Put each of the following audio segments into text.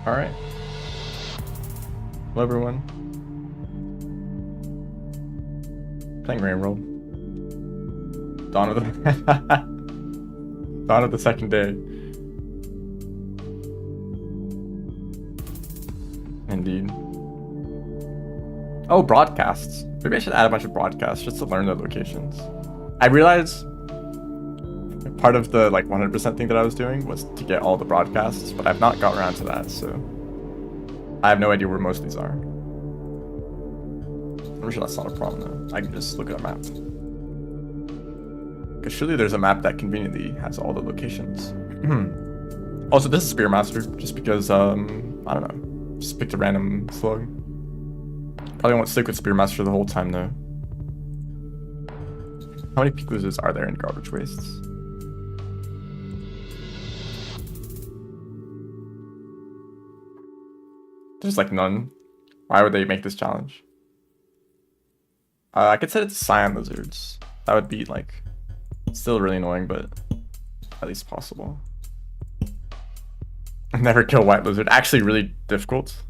Alright. Hello everyone. Playing Railroad. Dawn of the Dawn of the second day. Indeed. Oh, broadcasts. Maybe I should add a bunch of broadcasts just to learn the locations. I realized part of the like 100% thing that I was doing was to get all the broadcasts, but I've not got around to that, so I have no idea where most of these are. I'm sure that's not a problem though. I can just look at a map. Because surely there's a map that conveniently has all the locations. Also, this is Spearmaster, just because, I don't know, just picked a random slug. Probably won't stick with Spearmaster the whole time though. How many peak losers are there in garbage wastes? There's like none. Why would they make this challenge? I could set it to cyan lizards. That would be like still really annoying, but at least possible. Never kill white lizard. Actually really difficult.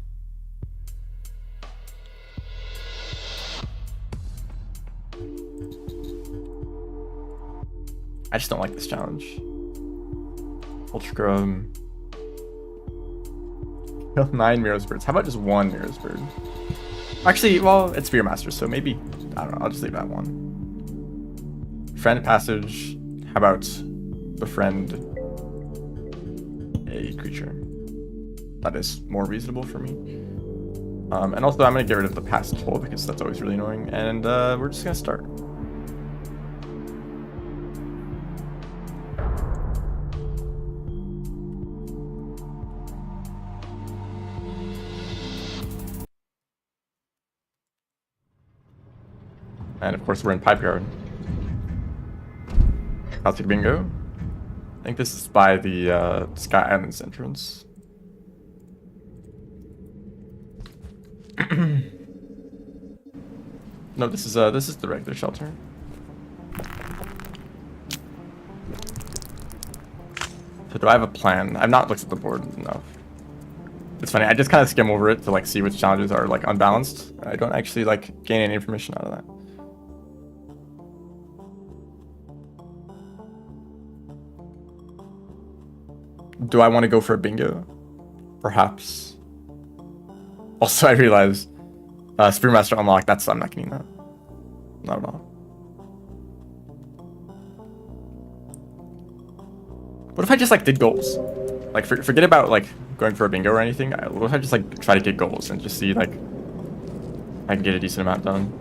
I just don't like this challenge. Ultra kill 9 Mirror's Birds. How about just 1 Mirror's Bird? Actually, well, it's Spearmaster, so maybe, I don't know, I'll just leave that one. Friend passage. How about befriend a creature? That is more reasonable for me. And also, I'm going to get rid of the past toll because that's always really annoying. And we're just going to start. And of course, we're in Pipe Yard. Classic bingo. I think this is by the Sky Islands entrance. No, this is the regular shelter. So do I have a plan? I've not looked at the board enough. It's funny, I just kind of skim over it to like see which challenges are like unbalanced. I don't actually like gain any information out of that. Do I want to go for a bingo? Perhaps. Also, I realized Spearmaster unlocked. I'm not getting that. Not at all. What if I just like did goals? Like forget about like going for a bingo or anything. What if I just like try to get goals and just see like I can get a decent amount done?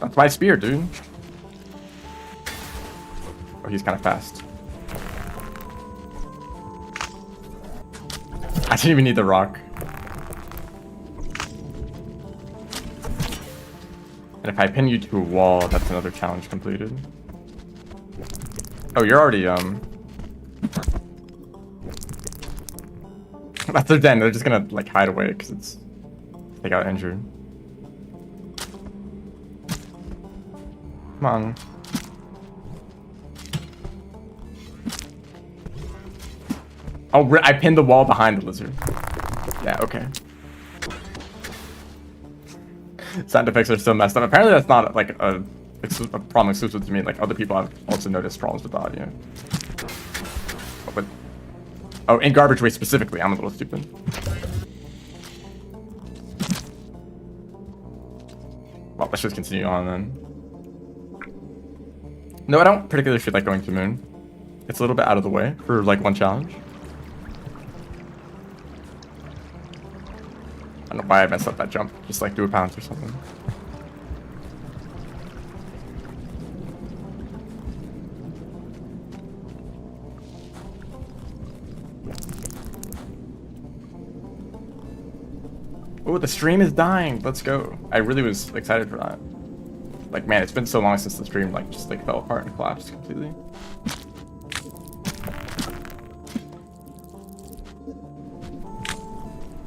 That's my spear, dude. Oh, he's kind of fast. I didn't even need the rock. And if I pin you to a wall, that's another challenge completed. Oh, you're already, That's their den. They're just gonna, like, hide away because they got injured. Come on. Oh, I pinned the wall behind the lizard. Yeah, okay. Sound effects are so messed up. Apparently that's not like a problem exclusive to me. Like other people have also noticed problems with the audio. Oh, in garbage waste specifically, I'm a little stupid. Well, let's just continue on then. No, I don't particularly feel like going to Moon. It's a little bit out of the way for like one challenge. I don't know why I messed up that jump. Just like do a pounce or something. Oh, the stream is dying. Let's go. I really was excited for that. Like, man, it's been so long since the stream like just like fell apart and collapsed completely.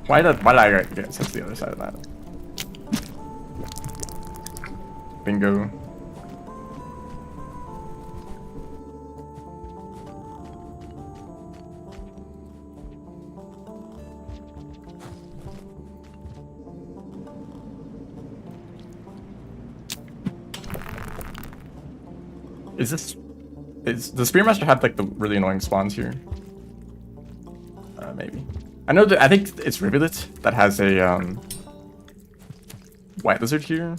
Why did I get sent to the other side of that? Bingo. Does the Spearmaster have like the really annoying spawns here? Maybe. I think it's Rivulet that has a white lizard here.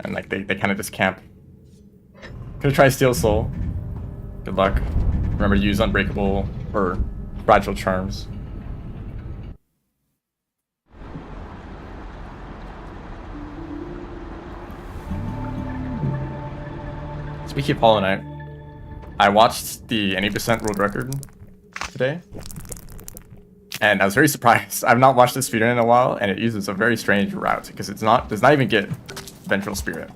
And like they kind of just camp. Gonna try Steel Soul. Good luck. Remember to use Unbreakable or Fragile Charms. Speaking of Hollow Knight, I watched the 80% world record today, and I was very surprised. I've not watched this speedrun in a while, and it uses a very strange route because does not even get Vengeful Spirit.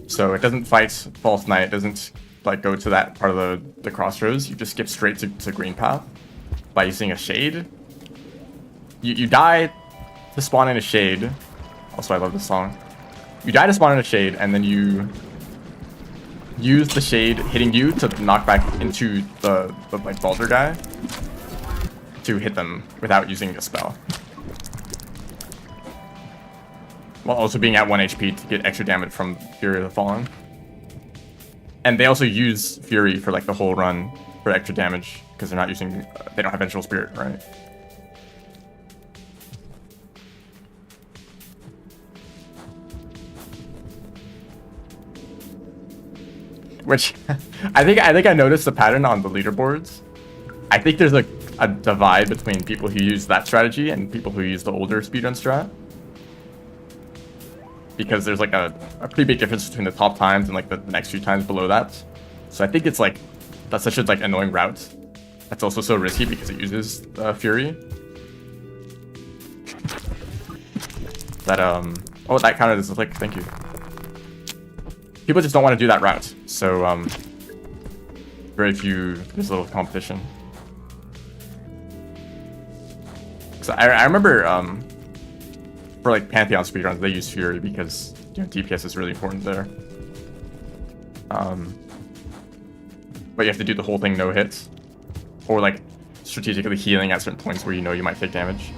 So it doesn't fight False Knight, it doesn't like go to that part of the crossroads. You just skip straight to Green Path by using a Shade. You die to spawn in a Shade. Also, I love this song. You die to spawn in a Shade, and then you use the Shade hitting you to knock back into the like Baldur guy to hit them without using a spell. While also being at 1 HP to get extra damage from Fury of the Fallen. And they also use Fury for like the whole run for extra damage because they're not using, they don't have Vengeful Spirit, right? Which I think I noticed the pattern on the leaderboards. I think there's a divide between people who use that strategy and people who use the older speedrun strat. Because there's like a pretty big difference between the top times and like the next few times below that. So I think it's like, that's such a like annoying route. That's also so risky because it uses Fury. That oh, that counted as a click, thank you. People just don't want to do that route, so very few, there's little competition. So I remember for like Pantheon speedruns, they use Fury because DPS is really important there. But you have to do the whole thing no hits, or like strategically healing at certain points where you know you might take damage,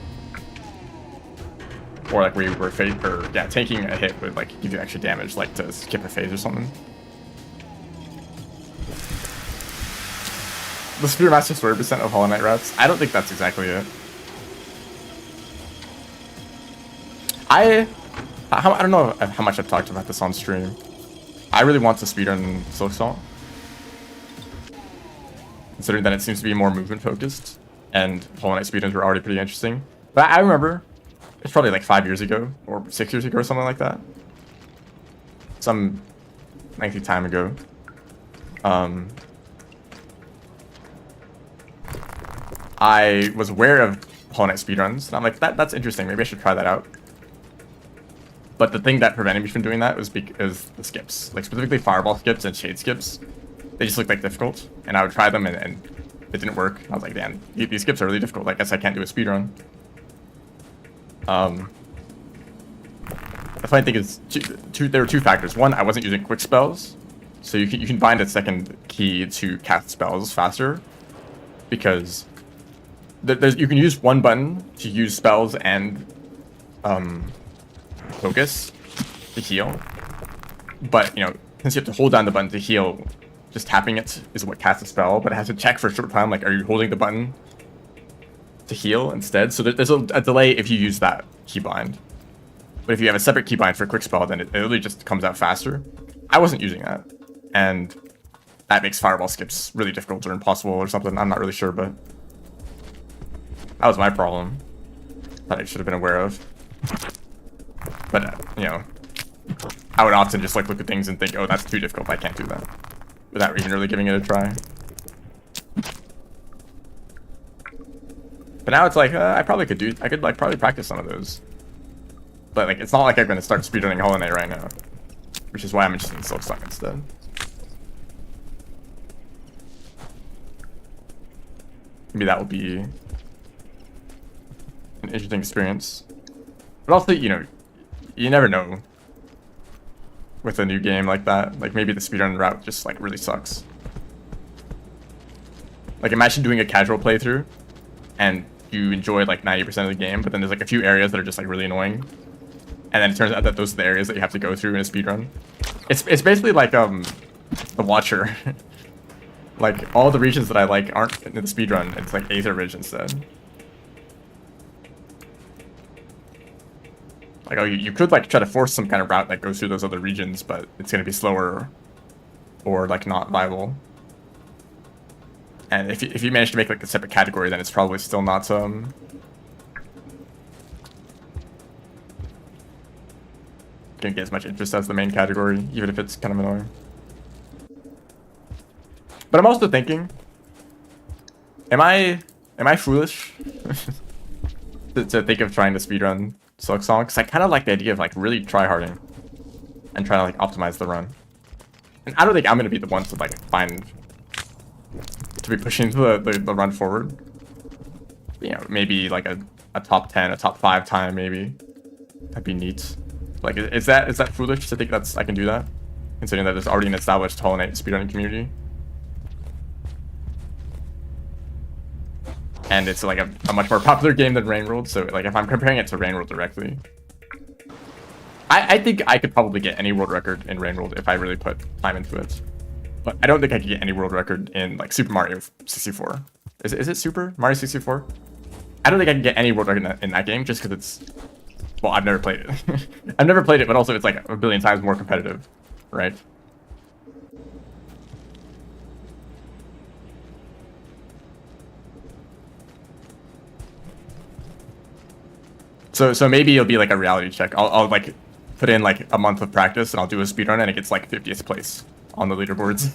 or like where you were tanking a hit would like give you extra damage, like to skip a phase or something. The Spearmaster 30% of Hollow Knight routes. I don't think that's exactly it. I don't know how much I've talked about this on stream. I really want to speedrun Silksong, considering that it seems to be more movement focused, and Hollow Knight speedruns were already pretty interesting. But I remember, it's probably like 5 years ago, or 6 years ago, or something like that. Some lengthy time ago. I was aware of Hollow Knight speedruns, and I'm like, that's interesting, maybe I should try that out. But the thing that prevented me from doing that was because the skips, like specifically Fireball skips and Shade skips, they just looked like difficult, and I would try them and it didn't work. I was like, damn, these skips are really difficult. I guess I can't do a speedrun. The funny thing is, there were two factors. One, I wasn't using quick spells, so you can find a second key to cast spells faster, because you can use one button to use spells and focus to heal, but since you have to hold down the button to heal, just tapping it is what casts a spell, but it has to check for a short time, like, are you holding the button to heal instead? So there's a delay if you use that keybind. But if you have a separate keybind for a quick spell, then it literally just comes out faster. I wasn't using that, and that makes Fireball skips really difficult or impossible or something. I'm not really sure, but that was my problem that I should have been aware of. But I would often just like look at things and think, oh, that's too difficult, I can't do that, without even really giving it a try. But now it's like, I could probably practice some of those. But like, it's not like I'm gonna start speedrunning Hollow Knight right now, which is why I'm interested in Silksong instead. Maybe that will be an interesting experience. But also, you know, you never know with a new game like that. Like, maybe the speedrun route just like really sucks. Like, imagine doing a casual playthrough and you enjoy like 90% of the game, but then there's like a few areas that are just like really annoying. And then it turns out that those are the areas that you have to go through in a speedrun. It's basically like The Watcher. Like, all the regions that I like aren't in the speedrun. It's like Aether Ridge instead. Like, oh, you could like try to force some kind of route that goes through those other regions, but it's gonna be slower or like not viable. And if you manage to make like a separate category, then it's probably still not gonna get as much interest as the main category, even if it's kind of annoying. But I'm also thinking, am I foolish to think of trying to speedrun silksong? Because I kind of like the idea of like really tryharding and trying to like optimize the run. And I don't think I'm gonna be the one to like to be pushing the run forward. You know, maybe like a top 10, a top 5 time maybe. That'd be neat. Like, is that foolish to think I can do that? Considering that there's already an established Hollow Knight speedrunning community. And it's like a much more popular game than Rain World, so like if I'm comparing it to Rain World directly, I think I could probably get any world record in Rain World if I really put time into it. But I don't think I could get any world record in like Super Mario 64. Is it Super Mario 64? I don't think I can get any world record in that game just because it's, well, I've never played it. I've never played it, but also it's like a billion times more competitive, right? So maybe it'll be like a reality check. I'll like put in like a month of practice and I'll do a speedrun and it gets like 50th place on the leaderboards.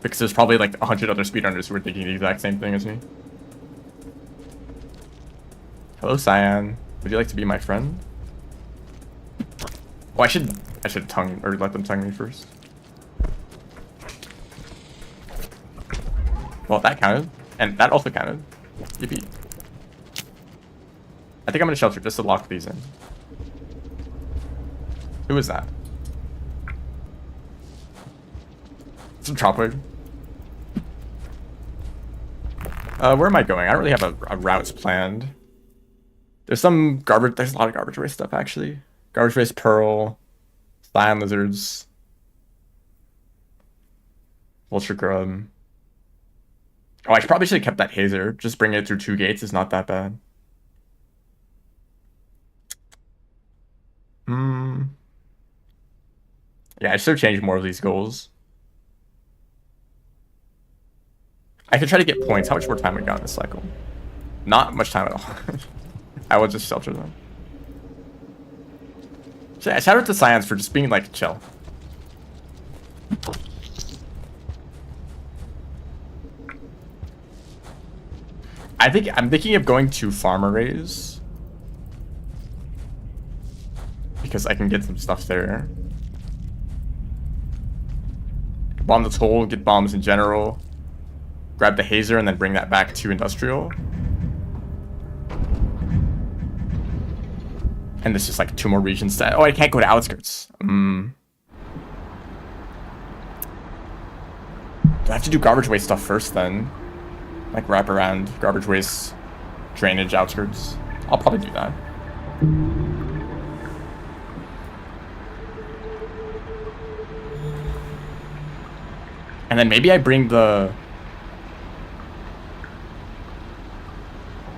Because there's probably like 100 other speedrunners who are thinking the exact same thing as me. Hello, Cyan. Would you like to be my friend? Oh, I should tongue or let them tongue me first. Well, that counted, and that also counted. Yippee. I think I'm gonna shelter just to lock these in. Who is that? Some Chopwig. Where am I going? I don't really have a route planned. There's some garbage. There's a lot of garbage waste stuff actually. Garbage waste pearl, cyan lizards, vulture grub. Oh, I probably should have kept that hazer. Just bringing it through 2 gates is not that bad. Yeah, I should have changed more of these goals. I could try to get points. How much more time we got in this cycle? Not much time at all. I will just shelter them. Shout out to Science for just being like chill. I'm thinking of going to Farm Arrays because I can get some stuff there. Bomb the toll, get bombs in general. Grab the hazer and then bring that back to industrial. And there's just like 2 more regions that, oh, I can't go to outskirts. Do I have to do garbage waste stuff first then? Like wrap around garbage waste, drainage, outskirts. I'll probably do that. And then maybe I bring the...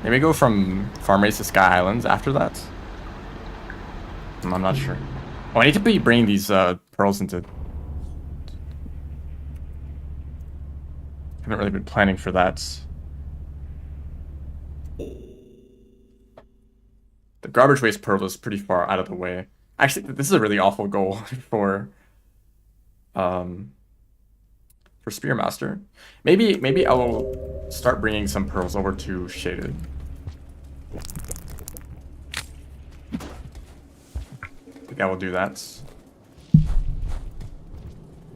Maybe go from Farm Race to Sky Islands after that? I'm not sure. Oh, I need to be bringing these pearls into... I haven't really been planning for that. The garbage waste pearl is pretty far out of the way. Actually, this is a really awful goal for Spearmaster. Maybe I will start bringing some pearls over to Shaded. I think I will do that.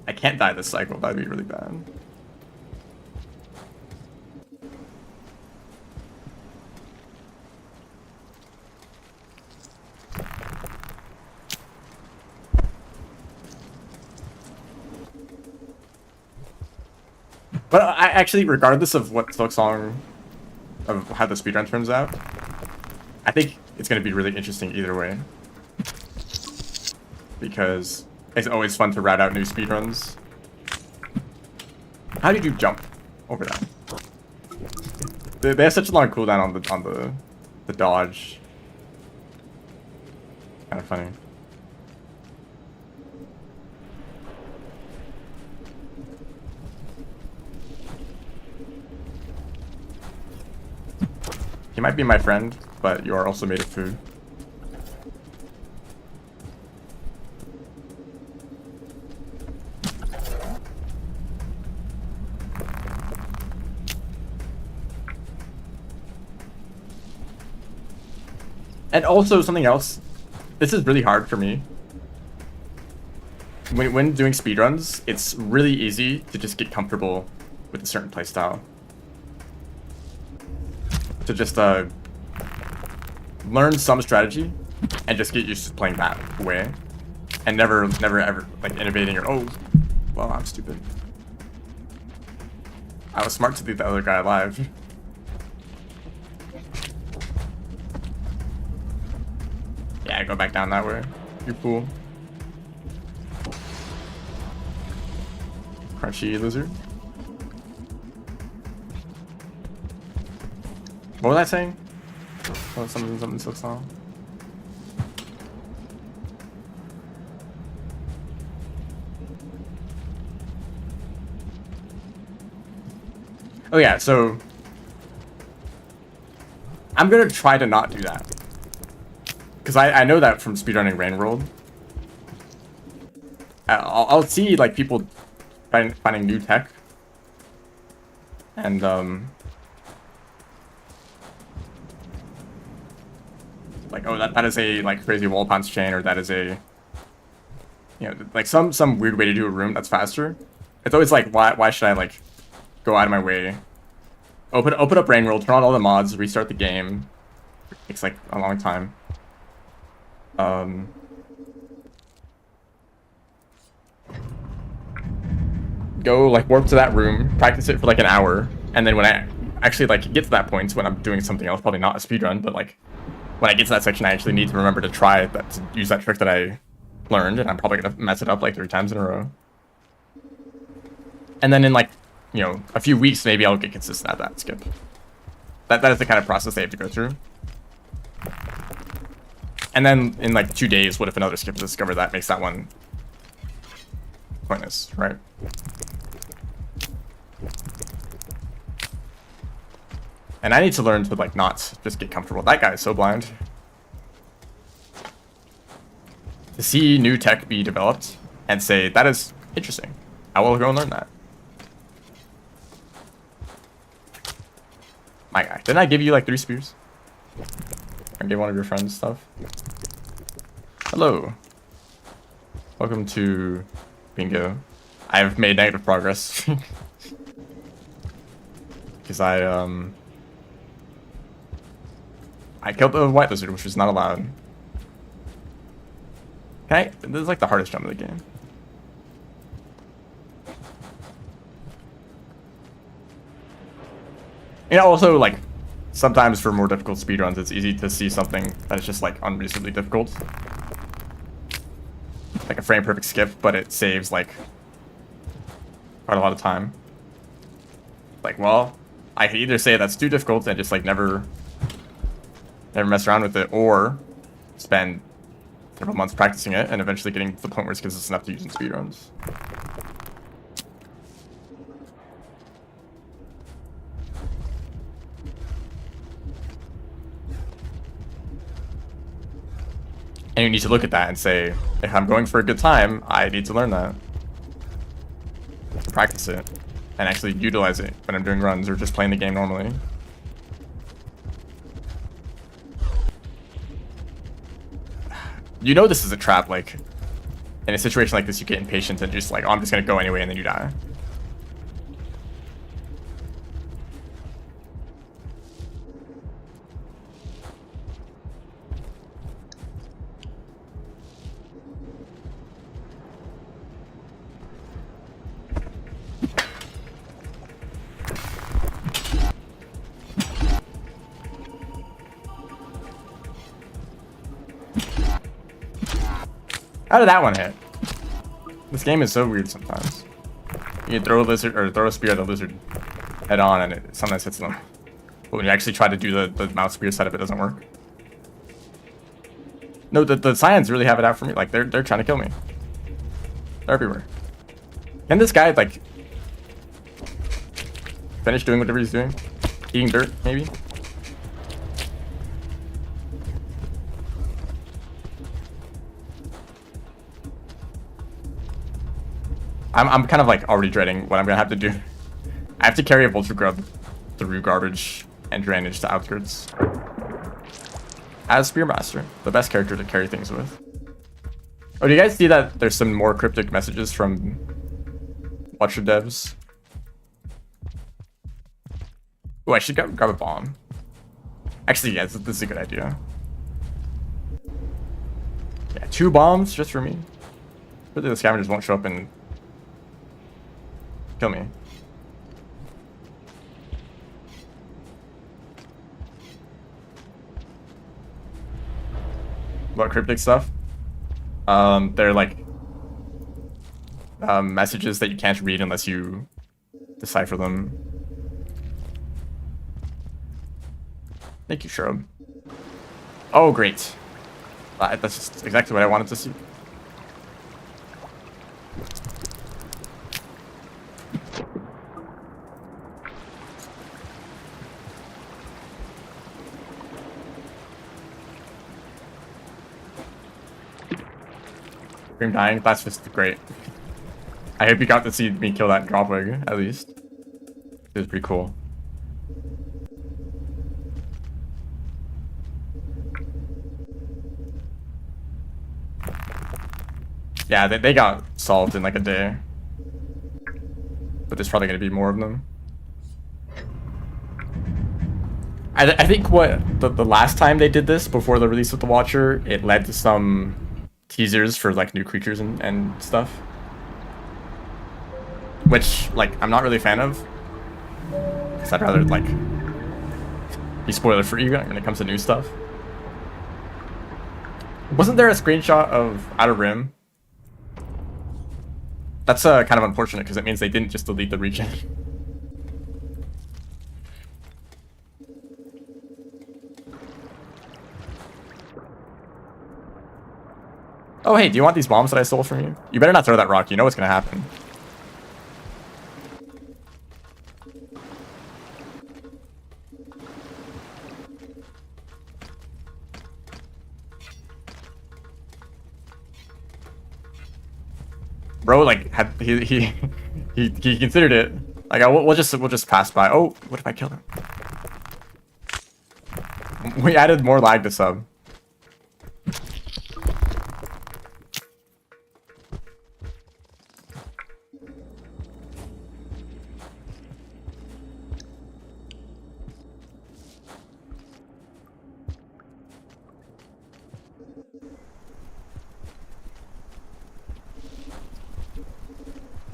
I can't die this cycle, that'd be really bad. But I actually, regardless of what silksong, of how the speedrun turns out, I think it's going to be really interesting either way. Because it's always fun to rat out new speedruns. How did you jump over that? They have such a long cooldown on the dodge. Kind of funny. He might be my friend, but you are also made of food. And also something else, this is really hard for me. When doing speedruns, it's really easy to just get comfortable with a certain playstyle. To just learn some strategy and just get used to playing that way, and never ever like innovating or, oh, well, I'm stupid. I was smart to leave the other guy alive. Yeah, go back down that way. You're cool. Crunchy lizard. What was I saying? Oh, something silksong. Oh yeah, so I'm gonna try to not do that. Because I know that from speedrunning Rain World. I'll see like people finding new tech. And like, oh, that is a like crazy wall punch chain, or that is a, you know, like some weird way to do a room that's faster. It's always like, why should I like go out of my way? Open up Rain World, turn on all the mods, restart the game. It takes like a long time. Go like warp to that room, practice it for like an hour, and then when I actually like get to that point when I'm doing something else, probably not a speedrun, but like when I get to that section, I actually need to remember to try that, to use that trick that I learned, and I'm probably gonna mess it up like 3 times in a row. And then in like, you know, a few weeks, maybe I'll get consistent at that skip. That is the kind of process they have to go through. And then in like 2 days, what if another skip discover that makes that one pointless, right? And I need to learn to like not just get comfortable. That guy is so blind. To see new tech be developed and say, that is interesting. I will go and learn that. My guy. Didn't I give you like 3 spears? Or give one of your friends stuff? Hello. Welcome to bingo. I've made negative progress. Because I killed the white lizard, which was not allowed. Okay, this is like the hardest jump of the game. You know, also like sometimes for more difficult speedruns, it's easy to see something that is just like unreasonably difficult. Like a frame perfect skip, but it saves like quite a lot of time. Like, well, I could either say that's too difficult and just like never mess around with it, or spend several months practicing it and eventually getting to the point where it's consistent enough to use in speedruns. And you need to look at that and say, if I'm going for a good time, I need to learn that. Practice it. and actually utilize it when I'm doing runs or just playing the game normally. You know this is a trap, like, in a situation like this, you get impatient and just like, oh, I'm just gonna go anyway, and then you die. How did that one hit? This game is so weird sometimes. You can throw a lizard or throw a spear at the lizard head on, and it sometimes hits them. But when you actually try to do the mouse spear setup, it doesn't work. No, the Scions really have it out for me. Like they're trying to kill me. They're everywhere. Can this guy like finish doing whatever he's doing? Eating dirt, maybe? I'm kind of like already dreading what I'm gonna have to do. I have to carry a vulture grub through garbage and drainage to outskirts. As Spearmaster, the best character to carry things with. Oh, do you guys see that there's some more cryptic messages from Watcher devs? Oh, I should grab a bomb. Actually, yeah, this is a good idea. Yeah, 2 bombs just for me. Hopefully the scavengers won't show up and kill me. What cryptic stuff? They're like messages that you can't read unless you decipher them. Thank you, Shrub. Oh, great. That's just exactly what I wanted to see. Scream dying, that's just great. I hope you got to see me kill that dropwig, at least. It was pretty cool. Yeah, they got solved in like a day. But there's probably going to be more of them. I think what the last time they did this, before the release of the Watcher, it led to some teasers for like new creatures and stuff. Which, like, I'm not really a fan of. Because I'd rather, like, be spoiler free when it comes to new stuff. Wasn't there a screenshot of Outer Rim? That's kind of unfortunate because it means they didn't just delete the region. Oh, hey, do you want these bombs that I stole from you? You better not throw that rock. You know what's going to happen. Bro, like, he considered it. Like, we'll just pass by. Oh, what if I kill him? We added more lag to sub.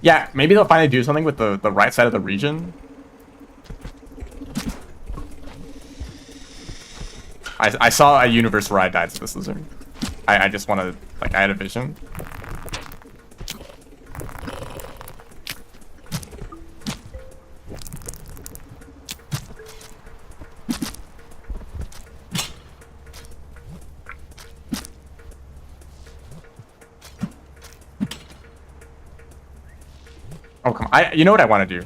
Yeah, maybe they'll finally do something with the right side of the region. I saw a universe where I died to this lizard. I just want to, like, I had a vision. Oh, come on. You know what I want to do?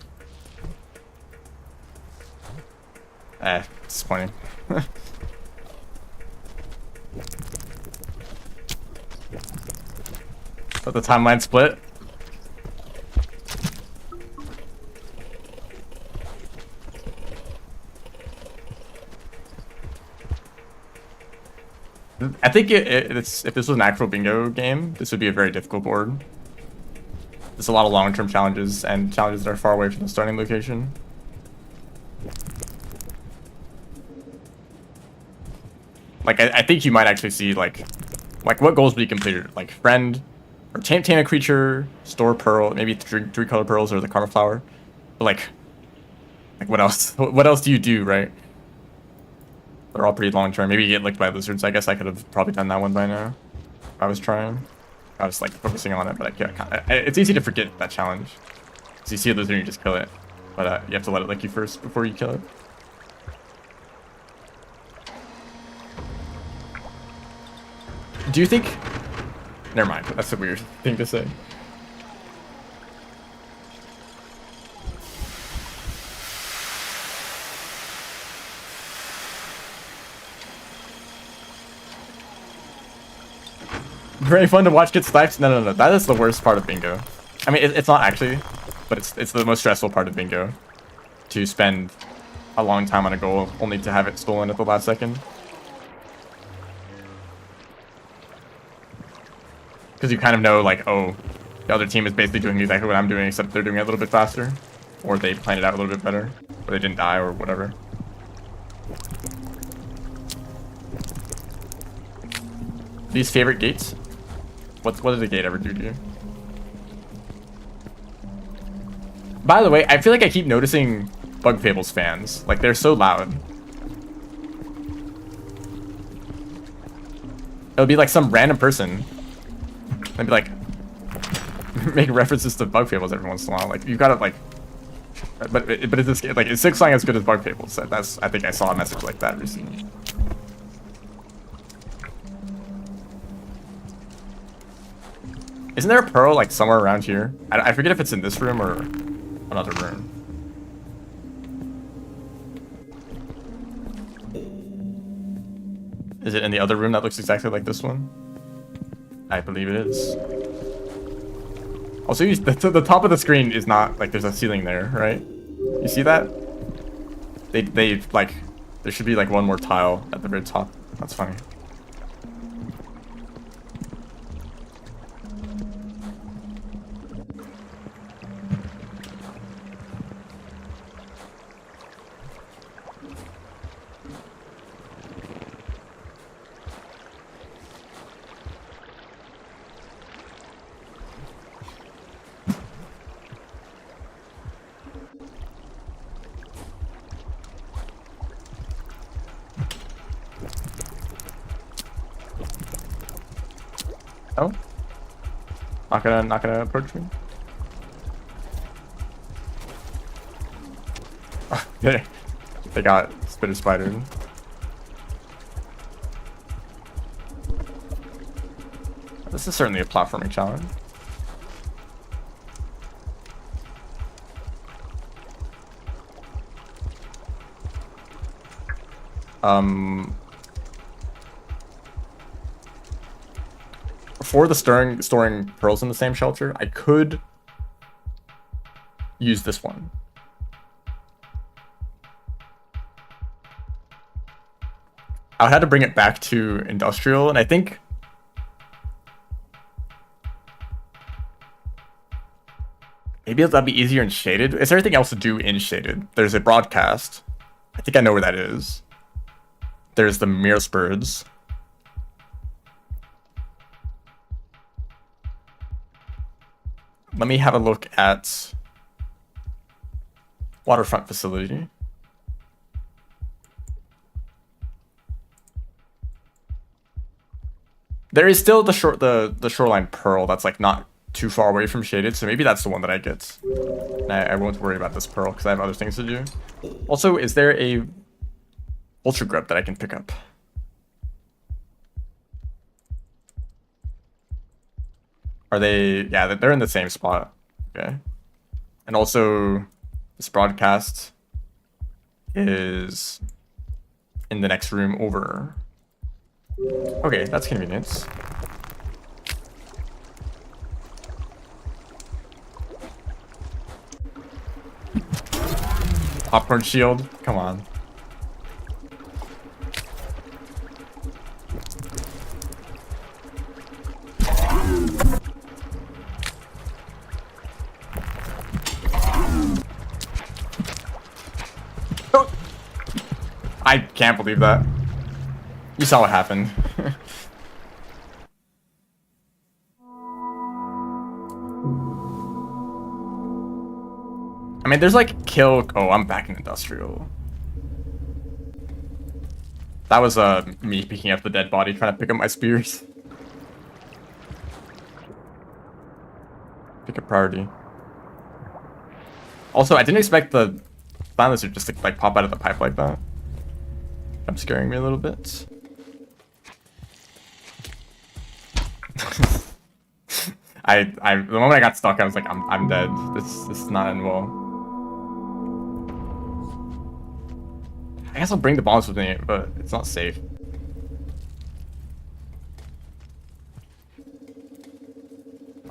Disappointing. Let the timeline split. I think it's if this was an actual bingo game, this would be a very difficult board. There's a lot of long-term challenges and challenges that are far away from the starting location. Like I think you might actually see like what goals would be completed? Like friend, or tame a creature, store pearl, maybe three color pearls or the karma flower. But like what else? What else do you do, right? They're all pretty long term. Maybe you get licked by lizards. I guess I could have probably done that one by now. If I was trying. I was like focusing on it, but I can't. It's easy to forget that challenge. So you see a lizard and you just kill it. But you have to let it lick you first before you kill it. Do you think... Never mind. That's a weird thing to say. Very fun to watch get sniped. No. That is the worst part of bingo. I mean, it's not actually, but it's the most stressful part of bingo. To spend a long time on a goal only to have it stolen at the last second. Because you kind of know, like, oh, the other team is basically doing exactly what I'm doing, except they're doing it a little bit faster. Or they planned it out a little bit better. Or they didn't die, or whatever. These favorite gates? What does a gate ever do to you? By the way, I feel like I keep noticing Bug Fables fans. Like, they're so loud. It'll be like some random person. They'd be like, make references to Bug Fables every once in a while. Like, you gotta, like... But is this, like, is silksong as good as Bug Fables? I think I saw a message like that recently. Isn't there a pearl, like, somewhere around here? I forget if it's in this room or another room. Is it in the other room that looks exactly like this one? I believe it is. Also, the top of the screen is not, like, there's a ceiling there, right? You see that? They like, there should be, like, one more tile at the very top. That's funny. Oh, not gonna approach me. Oh, they got spitter spidered. This is certainly a platforming challenge. For the storing pearls in the same shelter, I could use this one. I had to bring it back to industrial, and I think maybe that'd be easier in shaded. Is there anything else to do in shaded? There's a broadcast. I think I know where that is. There's the mirror spurs. Let me have a look at waterfront facility. There is still the shoreline pearl that's like not too far away from shaded, so maybe that's the one that I get. And I won't worry about this pearl because I have other things to do. Also, is there a ultra grub that I can pick up? Are they... Yeah, they're in the same spot. Okay. And also, this broadcast is in the next room over. Okay, that's convenient. Popcorn shield? Come on. I can't believe that. You saw what happened. I mean, there's like kill. Oh, I'm back in industrial. That was me picking up the dead body, trying to pick up my spears. Pick a priority. Also, I didn't expect the silencer just to like pop out of the pipe like that. I'm scaring me a little bit. The moment I got stuck, I was like, I'm dead. This is not end well. I guess I'll bring the bombs with me, but it's not safe.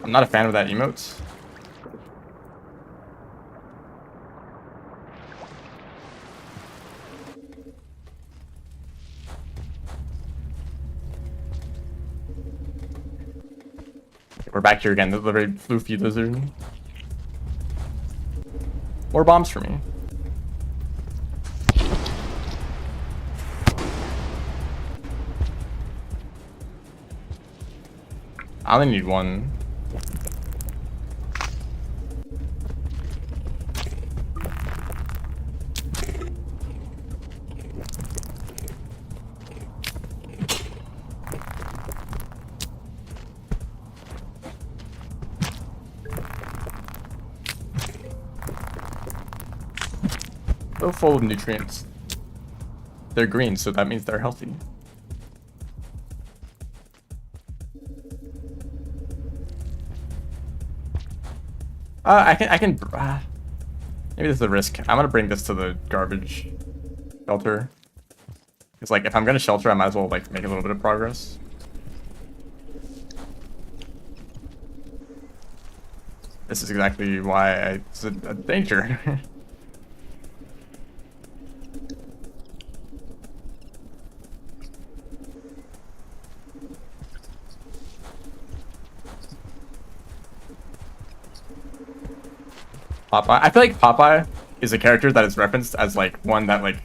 I'm not a fan of that emote. We're back here again, the very floofy lizard. More bombs for me. I only need one. So full of nutrients. They're green, so that means they're healthy. I can, maybe this is a risk. I'm gonna bring this to the garbage shelter. It's like, if I'm gonna shelter, I might as well like make a little bit of progress. This is exactly why it's a danger. Popeye. I feel like Popeye is a character that is referenced as like one that like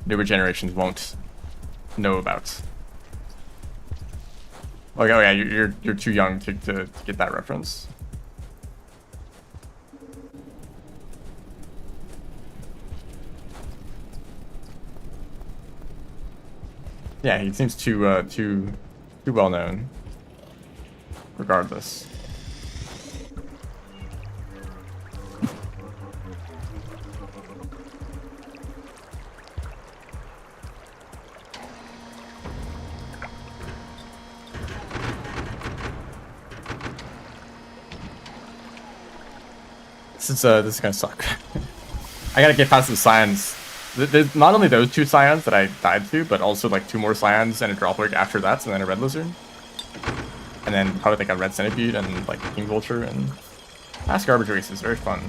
newer generations won't know about. Like, oh yeah, you're too young to get that reference. Yeah, he seems too well known. Regardless. This is gonna suck. I gotta get past the scions. There's not only those two scions that I died to, but also like 2 more scions and a droplet after that, and then a red lizard. And then probably like a red centipede and like a king vulture, and mass garbage race is very fun.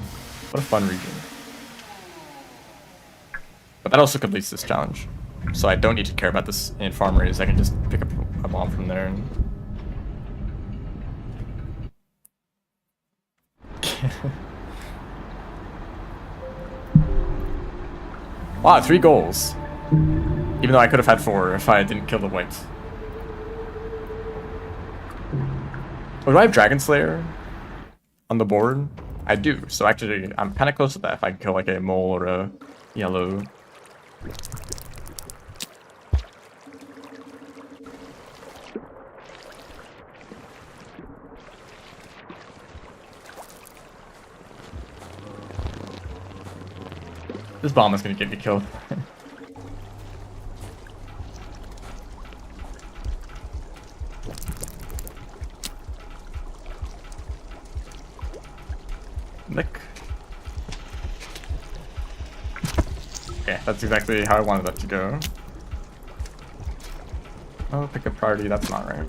What a fun region. But that also completes this challenge. So I don't need to care about this in farm raise, I can just pick up a bomb from there and wow, 3 goals. Even though I could have had 4 if I didn't kill the white. Oh, do I have Dragon Slayer on the board? I do, so actually I'm kind of close to that if I can kill like a mole or a yellow. This bomb is gonna get me killed. Nick. Okay, that's exactly how I wanted that to go. Oh, pick a priority, that's not right.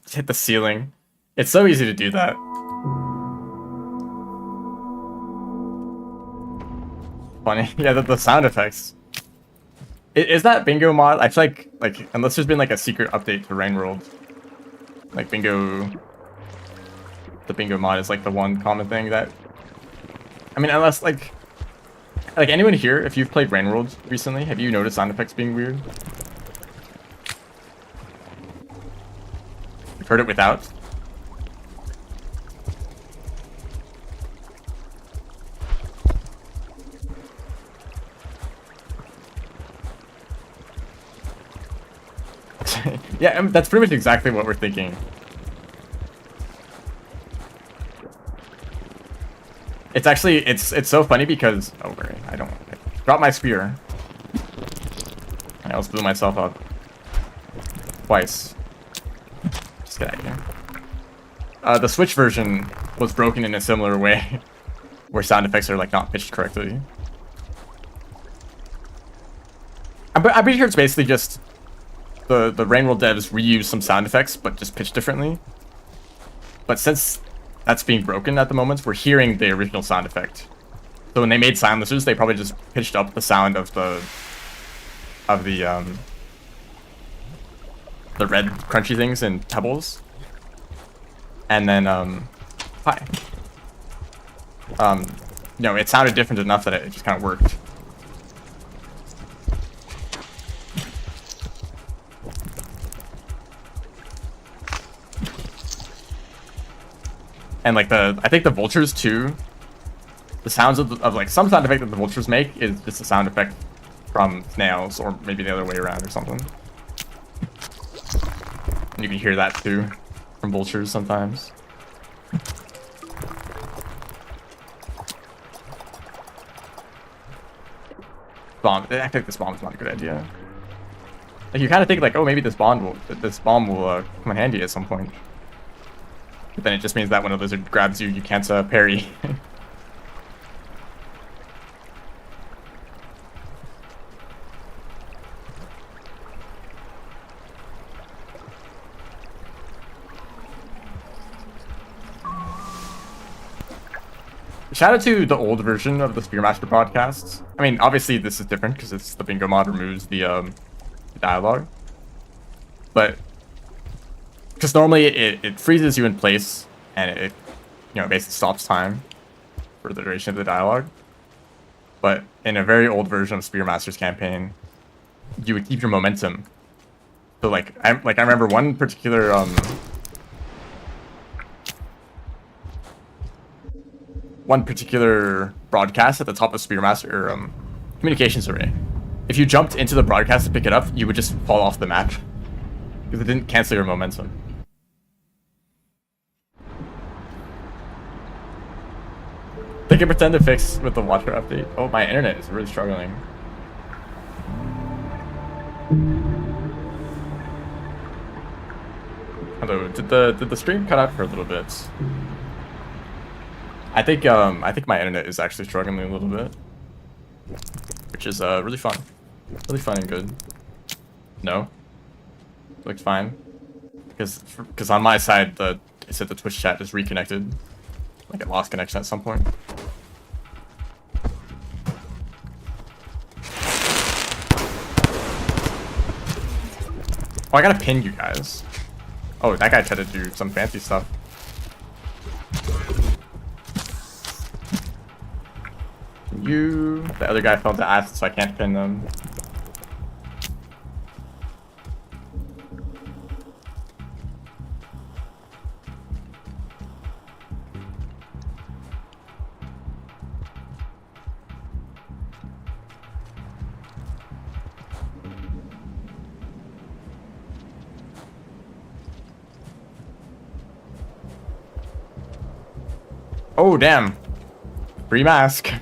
Just hit the ceiling. It's so easy to do that. Funny. Yeah, the sound effects. Is that bingo mod? I feel like unless there's been like a secret update to Rain World, like bingo, the bingo mod is like the one common thing that. I mean, unless like anyone here, if you've played Rain World recently, have you noticed sound effects being weird? You've heard it without? Yeah, that's pretty much exactly what we're thinking. It's actually, it's so funny because, oh, wait, I dropped my spear. I almost blew myself up. Twice. Just get out of here. The Switch version was broken in a similar way, where sound effects are like not pitched correctly. I'm pretty sure it's basically just the Rain World devs reuse some sound effects, but just pitched differently. But since that's being broken at the moment, we're hearing the original sound effect. So when they made silencers, they probably just pitched up the sound of the red crunchy things in Pebbles. And then you know, it sounded different enough that it just kind of worked. And like I think the vultures too, the sounds of like some sound effect that the vultures make is just a sound effect from snails, or maybe the other way around or something. And you can hear that too from vultures sometimes. Bomb. I feel like this bomb is not a good idea. Like you kind of think like, oh, maybe this bomb will come in handy at some point. But then it just means that when a lizard grabs you, you can't parry. Shout out to the old version of the Spearmaster podcasts. I mean, obviously this is different because it's the bingo mod removes the dialogue. But because normally it freezes you in place and it you know, basically stops time for the duration of the dialogue. But in a very old version of Spearmaster's campaign, you would keep your momentum. So I remember one particular broadcast at the top of Spearmaster communications array. If you jumped into the broadcast to pick it up, you would just fall off the map because it didn't cancel your momentum. They can pretend to fix with the Watcher update. Oh, my internet is really struggling. Hello, did the stream cut out for a little bit? I think my internet is actually struggling a little bit, which is really fun and good. No, looks fine, because on my side it said the Twitch chat is reconnected, like it lost connection at some point. Oh, I gotta pin you guys. Oh, that guy tried to do some fancy stuff. The other guy fell to acid, so I can't pin them. Oh, damn. Free mask.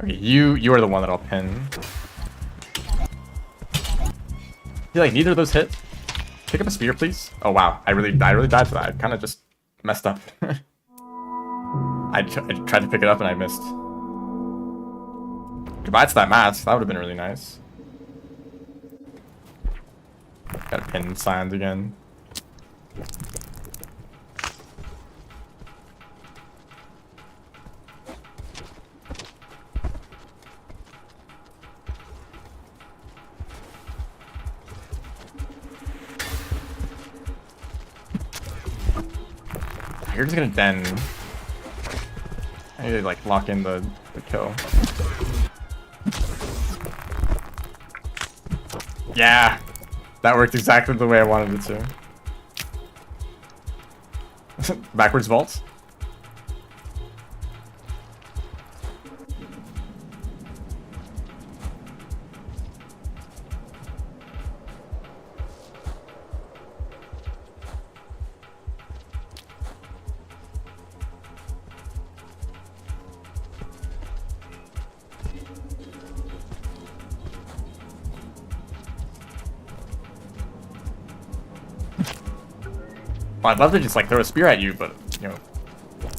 Okay, you are the one that I'll pin. I feel like neither of those hit. Pick up a spear, please. Oh wow, I really died for that. I kind of just messed up. I tried to pick it up and I missed. Goodbye to that mask. That would have been really nice. Got a pin signed again. You're just gonna den. I need to like lock in the kill. Yeah, that worked exactly the way I wanted it to. Backwards vaults. Well, I'd love to just like throw a spear at you, but you know,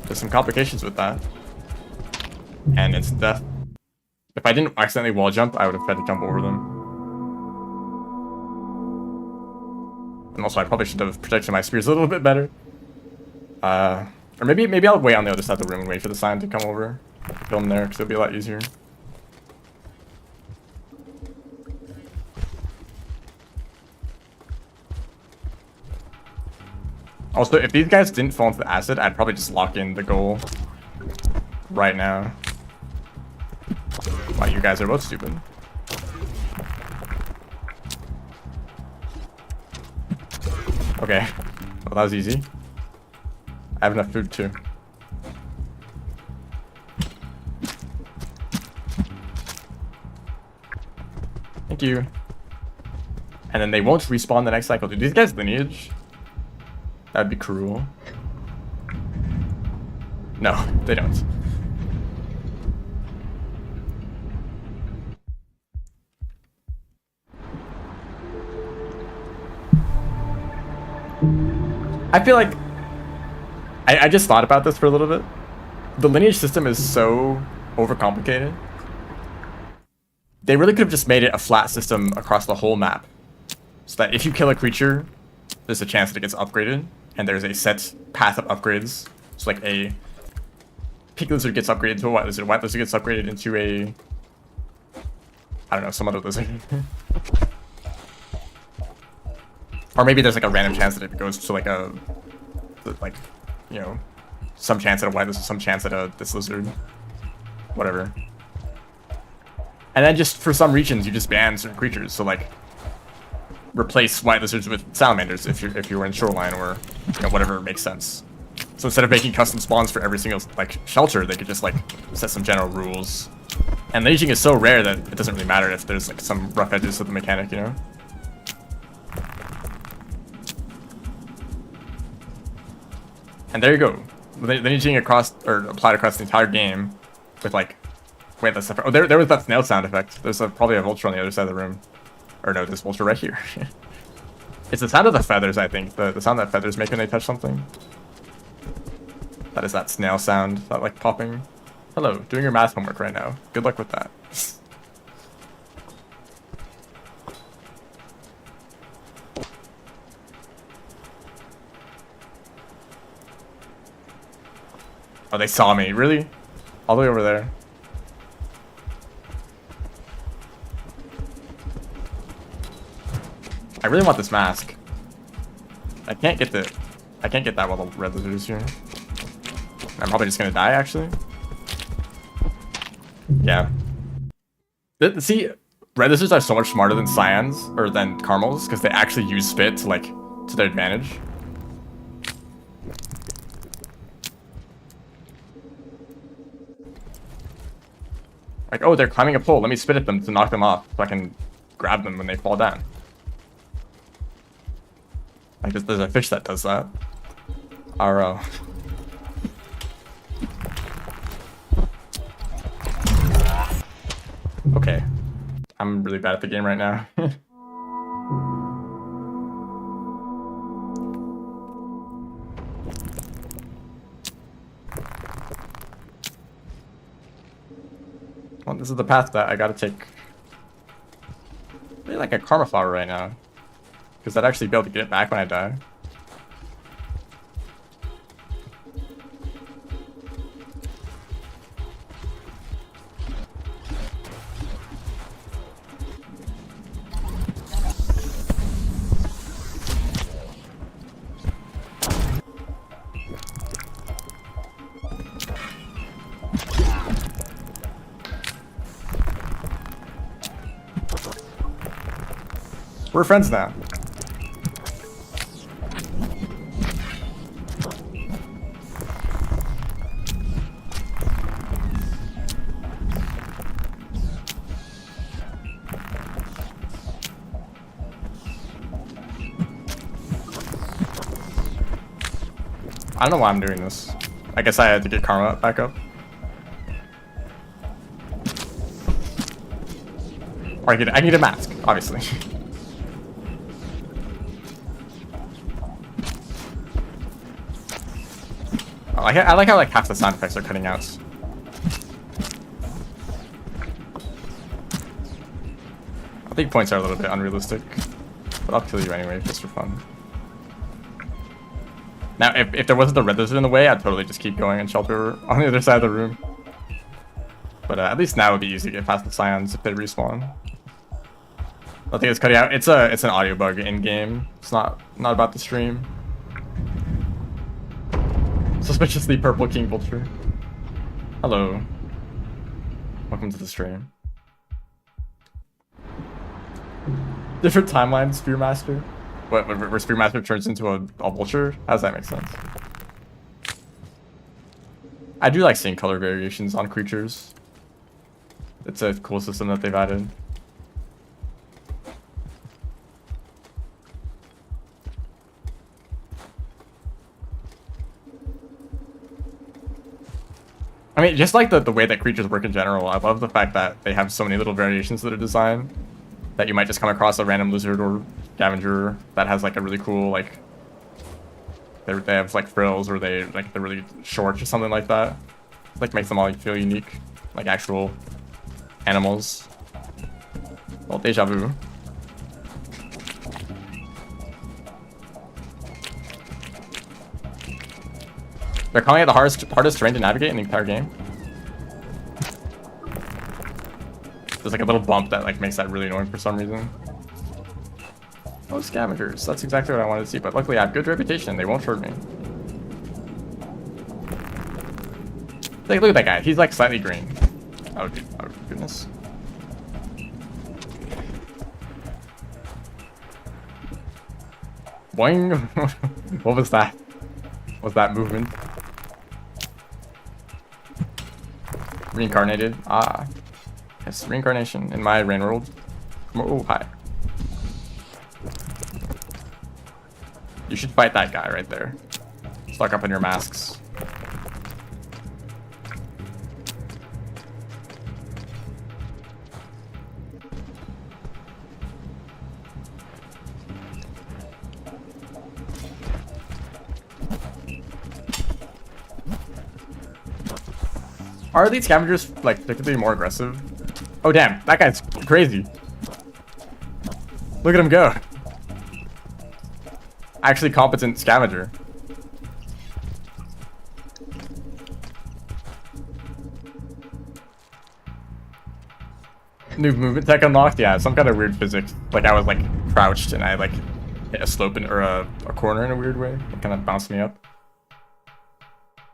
there's some complications with that. And it's death. If I didn't accidentally wall jump, I would have tried to jump over them. And also, I probably should have protected my spears a little bit better. Or maybe I'll wait on the other side of the room and wait for the sign to come over, kill him there, because it'll be a lot easier. Also, if these guys didn't fall into the acid, I'd probably just lock in the goal right now. Wow, you guys are both stupid. Okay, well that was easy. I have enough food too. Thank you. And then they won't respawn the next cycle. Do these guys lineage? That'd be cruel. No, they don't. I feel like I just thought about this for a little bit. The lineage system is so overcomplicated. They really could have just made it a flat system across the whole map. So that if you kill a creature, there's a chance that it gets upgraded. And there's a set path of upgrades. So like a pink lizard gets upgraded to a white lizard gets upgraded into a... I don't know, some other lizard. Or maybe there's like a random chance that it goes to like a... like, you know, some chance at a white lizard, some chance at this lizard. Whatever. And then just for some regions, you just ban certain creatures. So like... replace white lizards with salamanders if you were in shoreline, or you know, whatever makes sense. So instead of making custom spawns for every single like shelter, they could just like set some general rules. And lineaging is so rare that it doesn't really matter if there's like some rough edges to the mechanic, you know. And there you go. Lineaging across or applied across the entire game with like, wait, that's oh there was that snail sound effect. There's probably a vulture on the other side of the room. Or no, this vulture right here. It's the sound of the feathers, I think. The sound that feathers make when they touch something. That is that snail sound, that like popping. Hello, doing your math homework right now. Good luck with that. Oh, they saw me. Really? All the way over there. I really want this mask. I can't get that while the red lizard is here. I'm probably just gonna die, actually. Yeah. See, red lizards are so much smarter than cyans, or than caramels, because they actually use spit to, like, to their advantage. Like, oh, they're climbing a pole. Let me spit at them to knock them off so I can grab them when they fall down. Like, there's a fish that does that. RO. Okay. I'm really bad at the game right now. Well, Well, this is the path that I gotta take. Really like a karma flower right now. Because I'd actually be able to get it back when I die. We're friends now. I don't know why I'm doing this. I guess I had to get karma back up. Or I need a mask, obviously. I like how like half the sound effects are cutting out. I think points are a little bit unrealistic, but I'll kill you anyway just for fun. Now, if there wasn't a red lizard in the way, I'd totally just keep going and shelter on the other side of the room. But at least now it would be easy to get past the scions if they respawn. I think it's cutting out. It's an audio bug in game. It's not about the stream. Suspiciously purple king vulture. Hello. Welcome to the stream. Different timeline, Spearmaster. What, where Spearmaster turns into a vulture? How does that make sense? I do like seeing color variations on creatures. It's a cool system that they've added. I mean, just like the way that creatures work in general, I love the fact that they have so many little variations to their design. That you might just come across a random lizard or scavenger that has like a really cool, like, they have like frills, or they're really short or something like that. Like makes them all feel unique, like actual animals. Well, deja vu. They're calling it the hardest terrain to navigate in the entire game. There's like a little bump that like makes that really annoying for some reason. Oh, scavengers. That's exactly what I wanted to see, but luckily I have good reputation. They won't hurt me. Like, look at that guy. He's like slightly green. Oh, dude. Oh, goodness. Boing. What was that? What was that movement? Reincarnated. Ah. Yes, reincarnation in my rain world. Oh, hi. You should fight that guy right there. Stuck up in your masks. Are these scavengers like particularly more aggressive? Oh damn, that guy's crazy. Look at him go. Actually competent scavenger. New movement tech unlocked? Yeah, some kind of weird physics. Like I was like crouched and I like hit a slope or a corner in a weird way. It kind of bounced me up.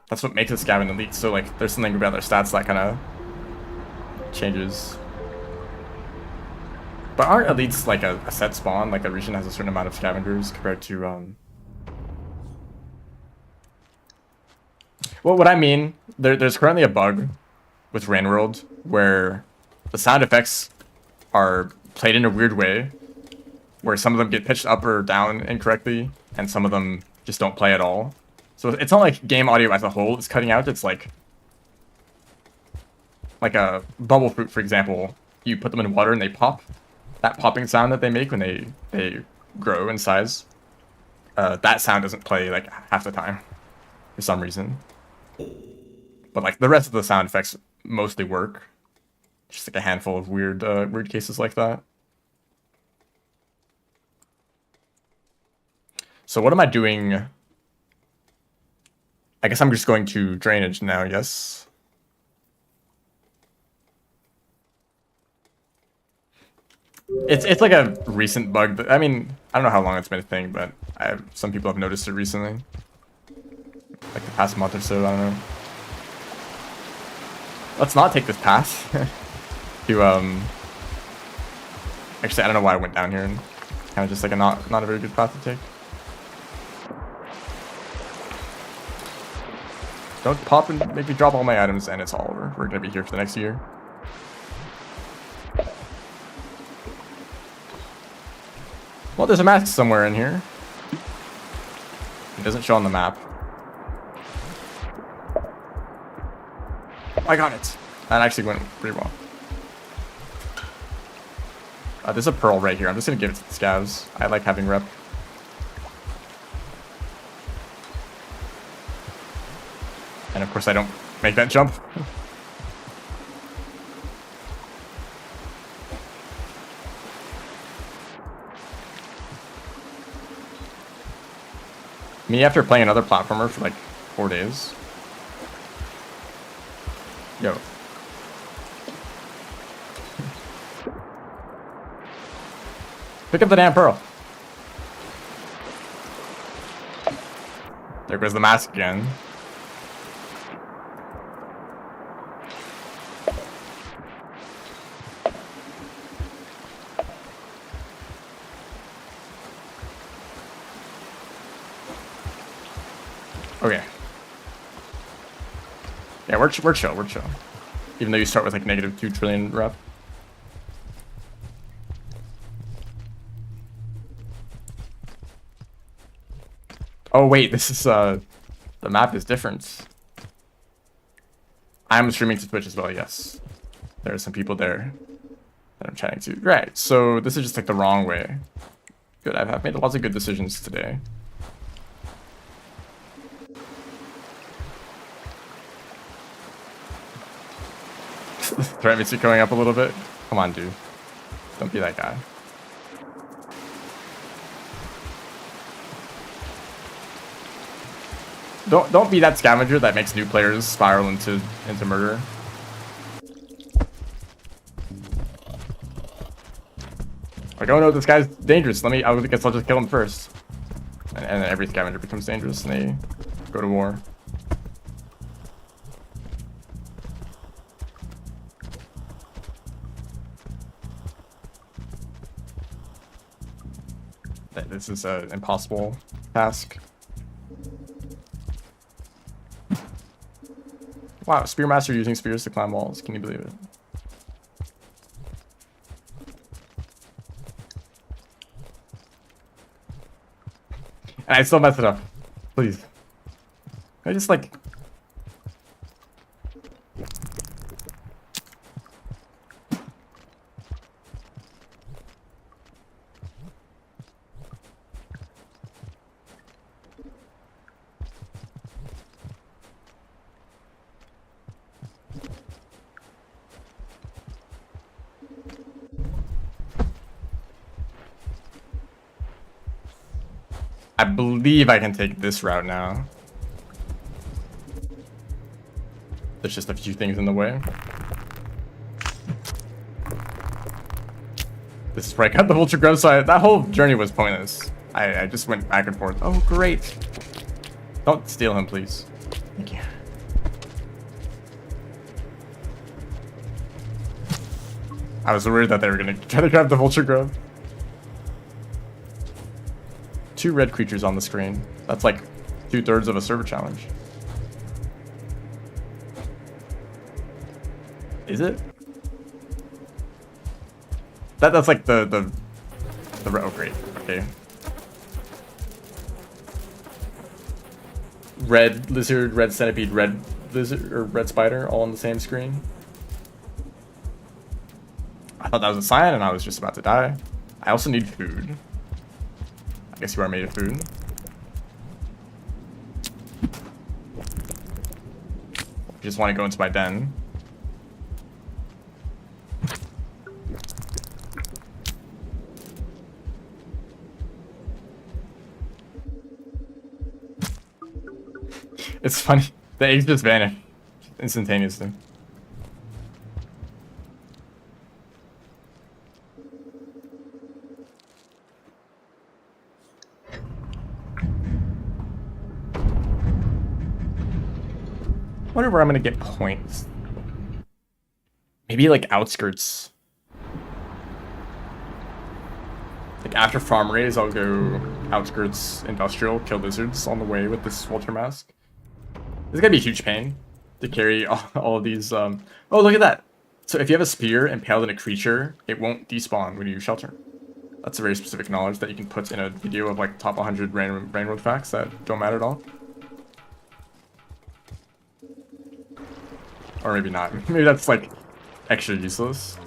That's what makes a scav an elite. So like there's something about their stats that kind of changes. But aren't elites like a set spawn? Like a region has a certain amount of scavengers compared to well, what I mean, there's currently a bug with Rain World where the sound effects are played in a weird way, where some of them get pitched up or down incorrectly, and some of them just don't play at all. So it's not like game audio as a whole is cutting out. It's like a bubble fruit, for example. You put them in water and they pop. That popping sound that they make when they grow in size, that sound doesn't play like half the time for some reason. But like the rest of the sound effects mostly work. Just like a handful of weird cases like that. So what am I doing? I guess I'm just going to drainage now, yes. It's like a recent bug that, I mean, I don't know how long it's been a thing, but some people have noticed it recently. Like the past month or so, I don't know. Let's not take this path. Actually, I don't know why I went down here, and kind of just like not a very good path to take. Don't pop and make me drop all my items, and it's all over. We're gonna be here for the next year. Well, there's a mask somewhere in here. It doesn't show on the map. I got it. That actually went pretty well. There's a pearl right here. I'm just gonna give it to the scavs. I like having rep. And of course I don't make that jump. Me after playing another platformer for like 4 days. Yo. Pick up the damn pearl. There goes the mask again. Okay. Yeah, we're chill, we're chill. Even though you start with like -2 trillion rep. Oh wait, this is the map is different. I'm streaming to Twitch as well, yes. There are some people there that I'm chatting to. Right, so this is just like the wrong way. Good, I've made lots of good decisions today. Threat means you're going up a little bit. Come on, dude. Don't be that guy. Don't be that scavenger that makes new players spiral into murder. Like, oh no, this guy's dangerous. I guess I'll just kill him first. And then every scavenger becomes dangerous and they go to war. This is an impossible task. Wow, Spearmaster using spears to climb walls. Can you believe it? And I still mess it up. Please. I just like... I believe I can take this route now. There's just a few things in the way. This is where I cut the vulture grove, so that whole journey was pointless. I just went back and forth. Oh, great. Don't steal him, please. Thank you. I was worried that they were going to try to grab the vulture grove. 2 red creatures on the screen. That's like 2/3 of a server challenge. Is it? That's like the oh great. Okay. Red lizard, red centipede, red lizard or red spider all on the same screen. I thought that was a sign and I was just about to die. I also need food. I guess you are made of food. Just want to go into my den. It's funny. The eggs just vanish instantaneously. I wonder where I'm gonna get points. Maybe like outskirts. Like after farm raise, I'll go outskirts industrial, kill lizards on the way with this Vulture Mask. This is gonna be a huge pain to carry all of these. Oh, look at that! So if you have a spear impaled in a creature, it won't despawn when you use shelter. That's a very specific knowledge that you can put in a video of like top 100 random railroad facts that don't matter at all. Or maybe not. Maybe that's like extra useless.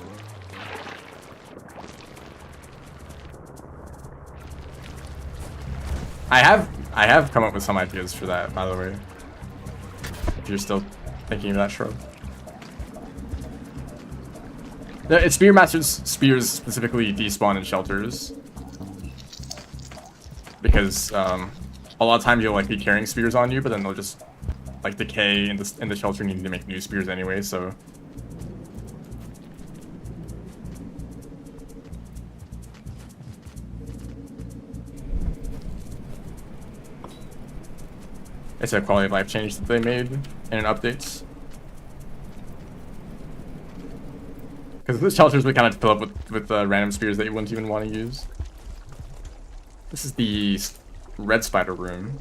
I have come up with some ideas for that, by the way. If you're still thinking of that, shrub. It's Spearmaster's spears specifically despawn in shelters. Because a lot of times you'll like be carrying spears on you, but then they'll just like decay in the shelter, needing to make new spears anyway, so. It's a quality of life change that they made in updates. Because the shelters would kind of fill up with random spears that you wouldn't even want to use. This is the red spider room.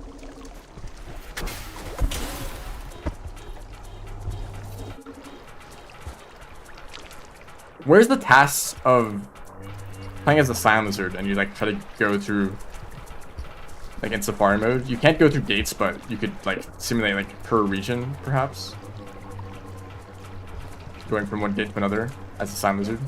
Where's the tasks of playing as a Silent Lizard and you like try to go through like in Safari mode? You can't go through gates, but you could like simulate like per region, perhaps. Going from one gate to another as a Silent Lizard.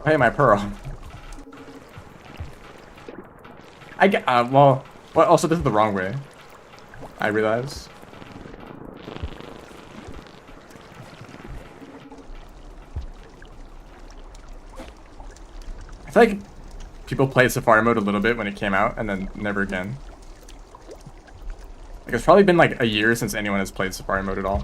Hey, my pearl. I get, well, also this is the wrong way. I realize. I feel like people played Safari mode a little bit when it came out and then never again. Like it's probably been like a year since anyone has played Safari mode at all.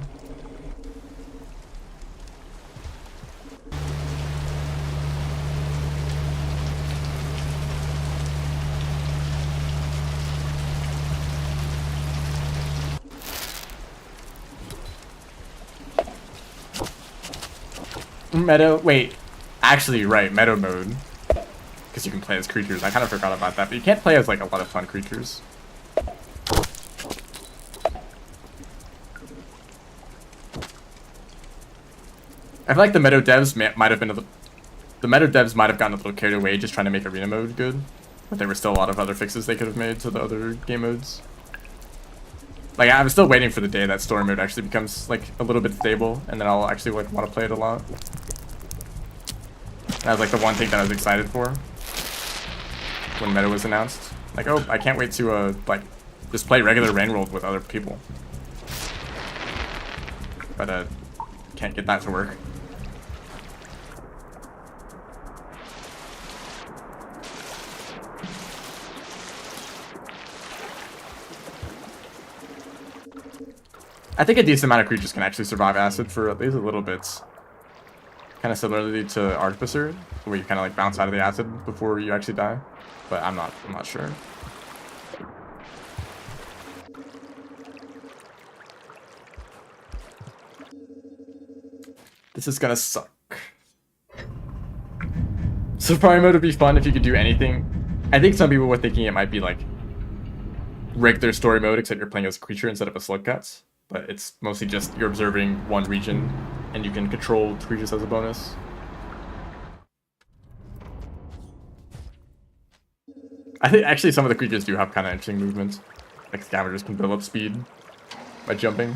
Meadow, wait, actually, right, meadow mode, because you can play as creatures. I kind of forgot about that, but you can't play as like a lot of fun creatures. I feel like the meadow devs might have been the meadow devs might have gotten a little carried away just trying to make arena mode good, but there were still a lot of other fixes they could have made to the other game modes. Like I'm still waiting for the day that story mode actually becomes like a little bit stable, and then I'll actually like want to play it a lot. That was like the one thing that I was excited for when meta was announced. Like, oh, I can't wait to like just play regular Rain World with other people. But can't get that to work. I think a decent amount of creatures can actually survive acid for at least a little bit. Kind of similarly to Artificer, where you kind of like bounce out of the acid before you actually die. But I'm not sure. This is gonna suck. Safari mode would be fun if you could do anything. I think some people were thinking it might be like regular story mode, except you're playing as a creature instead of a slugcats. But it's mostly just you're observing one region and you can control creatures as a bonus. I think actually some of the creatures do have kind of interesting movements. Like scavengers can build up speed by jumping.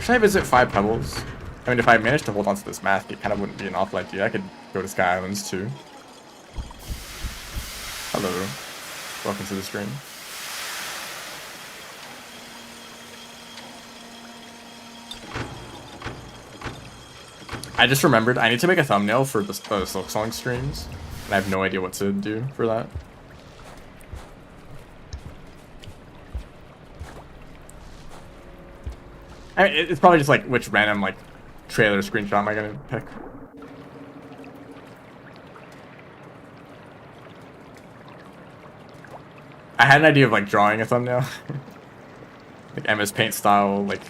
Should I visit 5 pebbles? I mean, if I managed to hold on to this mask, it kind of wouldn't be an awful idea. I could go to Sky Islands too. Hello. Welcome to the stream. I just remembered I need to make a thumbnail for the silksong streams, and I have no idea what to do for that. I mean, it's probably just like which random like trailer screenshot am I gonna pick? I had an idea of like drawing a thumbnail, like MS Paint style, like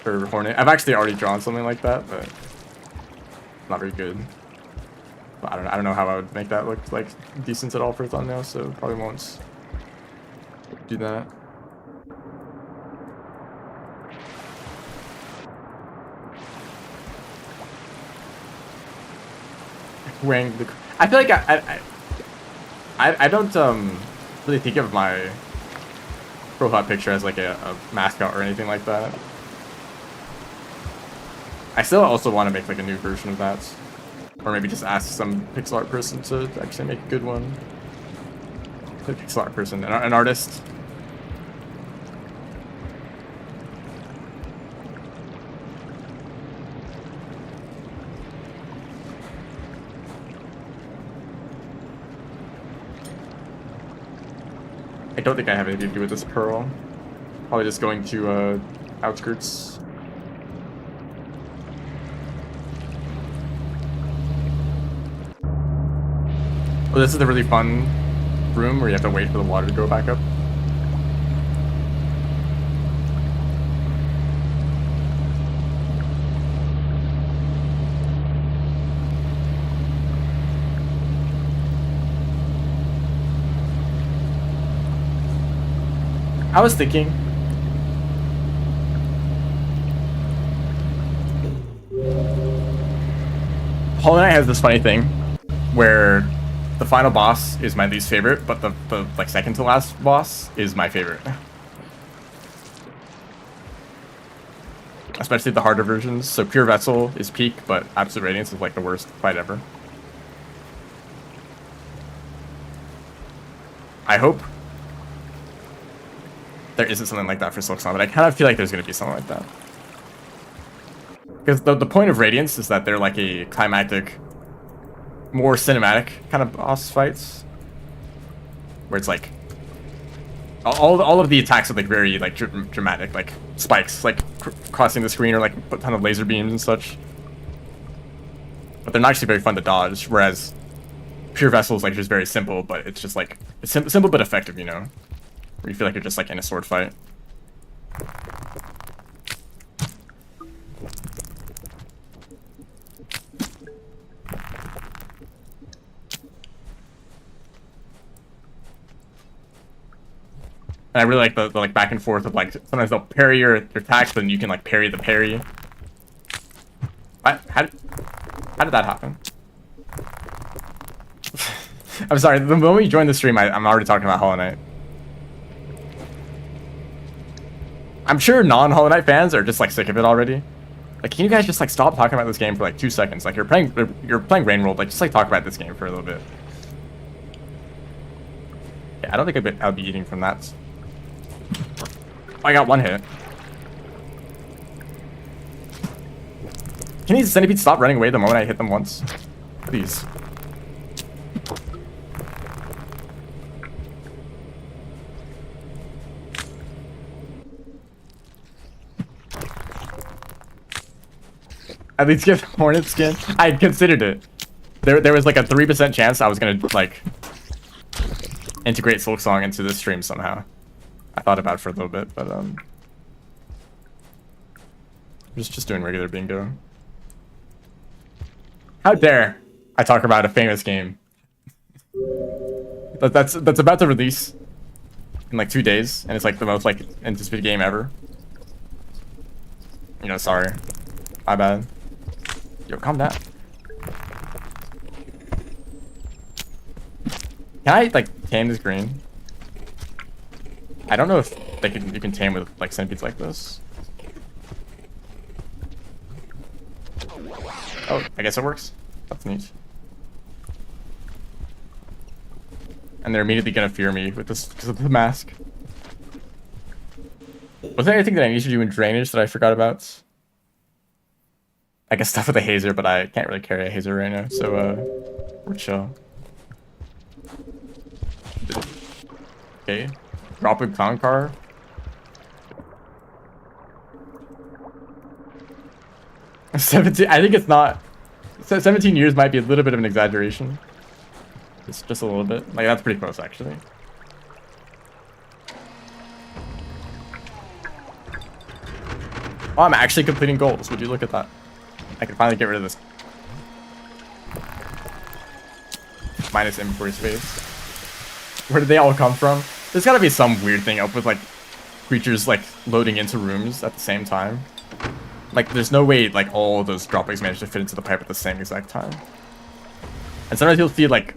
for Hornet. I've actually already drawn something like that, but not very good. But I don't know how I would make that look like decent at all for a thumbnail, so probably won't do that. Wearing the, I feel like I don't really think of my profile picture as like a mascot or anything like that. I still also want to make like a new version of that, or maybe just ask some pixel art person to actually make a good one. A pixel art person, an artist. I don't think I have anything to do with this pearl. Probably just going to outskirts. Oh, this is a really fun room where you have to wait for the water to go back up. I was thinking, Hollow Knight has this funny thing where the final boss is my least favorite, but the like second to last boss is my favorite. Especially the harder versions. So Pure Vessel is peak, but Absolute Radiance is like the worst fight ever. I hope there isn't something like that for silksong, but I kind of feel like there's going to be something like that. Because the point of Radiance is that they're like a climactic, more cinematic kind of boss fights, where it's like all of the attacks are like very like dramatic, like spikes like crossing the screen or like a ton of laser beams and such. But they're not actually very fun to dodge. Whereas Pure Vessel is like just very simple, but it's just like it's simple but effective, you know, where you feel like you're just like in a sword fight. And I really like the like back and forth of like sometimes they'll parry your attacks, but then you can like parry the parry. What? How did that happen? I'm sorry. The moment you join the stream, I'm already talking about Hollow Knight. I'm sure non-Hollow Knight fans are just like sick of it already. Like, can you guys just like stop talking about this game for like 2 seconds? Like you're playing Rainworld. Like just like talk about this game for a little bit. Yeah, I don't think I'll be eating from that. Oh, I got one hit. Can these centipedes stop running away the moment I hit them once? Please. At least get the Hornet skin. I had considered it. There was like a 3% chance I was gonna like integrate silksong into this stream somehow. I thought about it for a little bit, but just doing regular bingo. How dare I talk about a famous game that's about to release in like 2 days, and it's like the most like anticipated game ever. You know, sorry, my bad. Yo, calm down. Can I like tame this green? I don't know if you can tame with like centipedes like this. Oh, I guess it works. That's neat. and they're immediately gonna fear me with this because of the mask. Was there anything that I need to do in drainage that I forgot about? I guess stuff with a hazer, but I can't really carry a hazer right now, so we're chill. Okay, drop a clown car. 17. I think it's not. 17 years might be a little bit of an exaggeration. It's just a little bit. Like that's pretty close, actually. Oh, I'm actually completing goals. Would you look at that? I can finally get rid of this minus inventory space. Where did they all come from? There's gotta be some weird thing up with like creatures like loading into rooms at the same time. Like there's no way like all those droppings manage to fit into the pipe at the same exact time. And sometimes you'll see like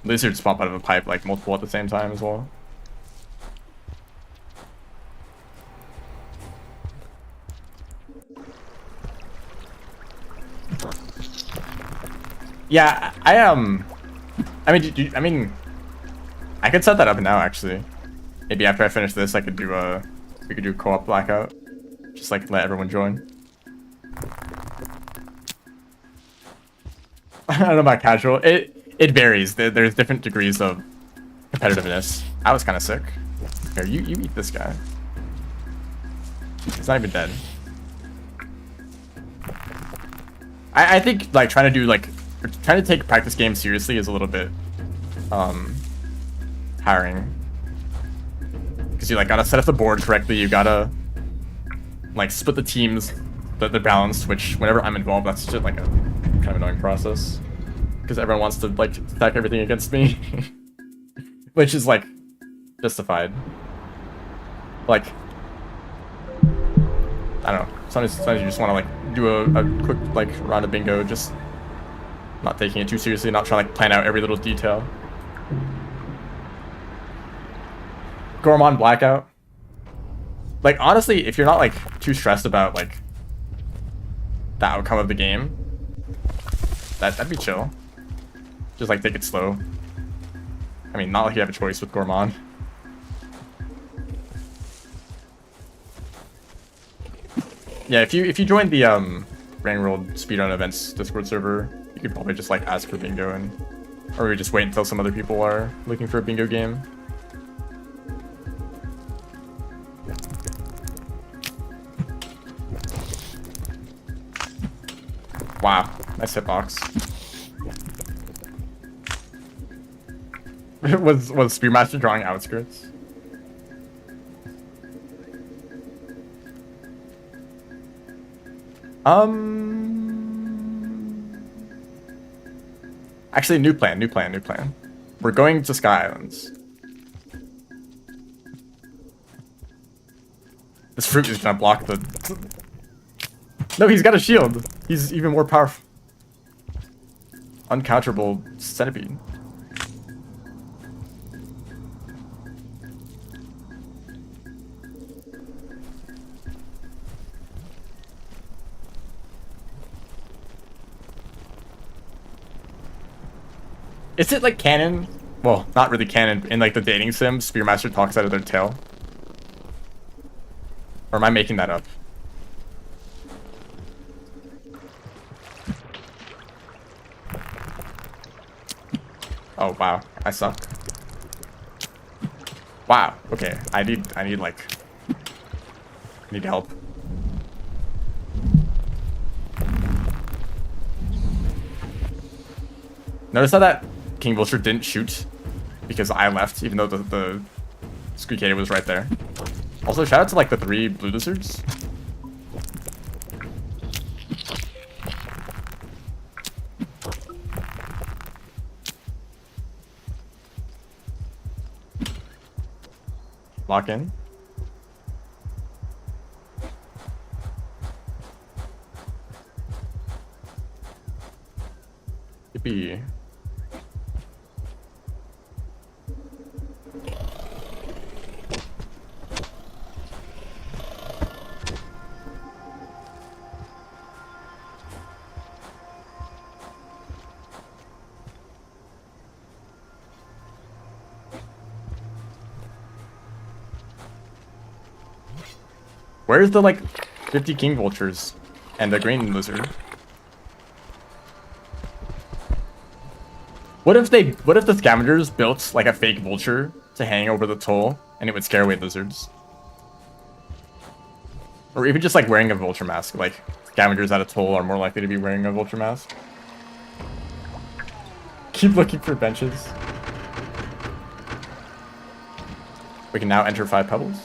lizards pop out of a pipe like multiple at the same time as well. Yeah, I mean, I could set that up now actually. Maybe after I finish this, I could do we could do co-op blackout. Just like let everyone join. I don't know about casual. It varies. There's different degrees of competitiveness. I was kind of sick. Here, you eat this guy. He's not even dead. I think like trying to take practice games seriously is a little bit tiring. Because you like gotta set up the board correctly, you gotta like split the teams, the balance, which whenever I'm involved that's just like a kind of annoying process. Because everyone wants to like stack everything against me. Which is like justified. Like I don't know. Sometimes you just want to like do a quick like round of bingo, just not taking it too seriously, not trying to like plan out every little detail. Gourmand blackout. Like honestly, if you're not like too stressed about like the outcome of the game, that'd be chill. Just like take it slow. I mean, not like you have a choice with Gourmand. Yeah, if you join the Rang World Speedrun Events Discord server, you could probably just like ask for bingo, and or we just wait until some other people are looking for a bingo game. Wow, nice hitbox. was Spearmaster drawing outskirts? Actually, new plan. We're going to Sky Islands. This fruit is gonna block the... No, he's got a shield. He's even more powerful. Uncounterable centipede. Is it like canon? Well, not really canon. In like the dating sim, Spearmaster talks out of their tail. Or am I making that up? Oh wow, I suck. Wow. Okay, I need help. Notice how that King Vulture didn't shoot because I left, even though the Squeakator was right there. Also, shout out to like the 3 blue lizards. Lock in. Yippee. Where's the like 50 king vultures and the green lizard? What if the scavengers built like a fake vulture to hang over the toll and it would scare away lizards? Or even just like wearing a vulture mask, like scavengers at a toll are more likely to be wearing a vulture mask. Keep looking for benches. We can now enter 5 pebbles.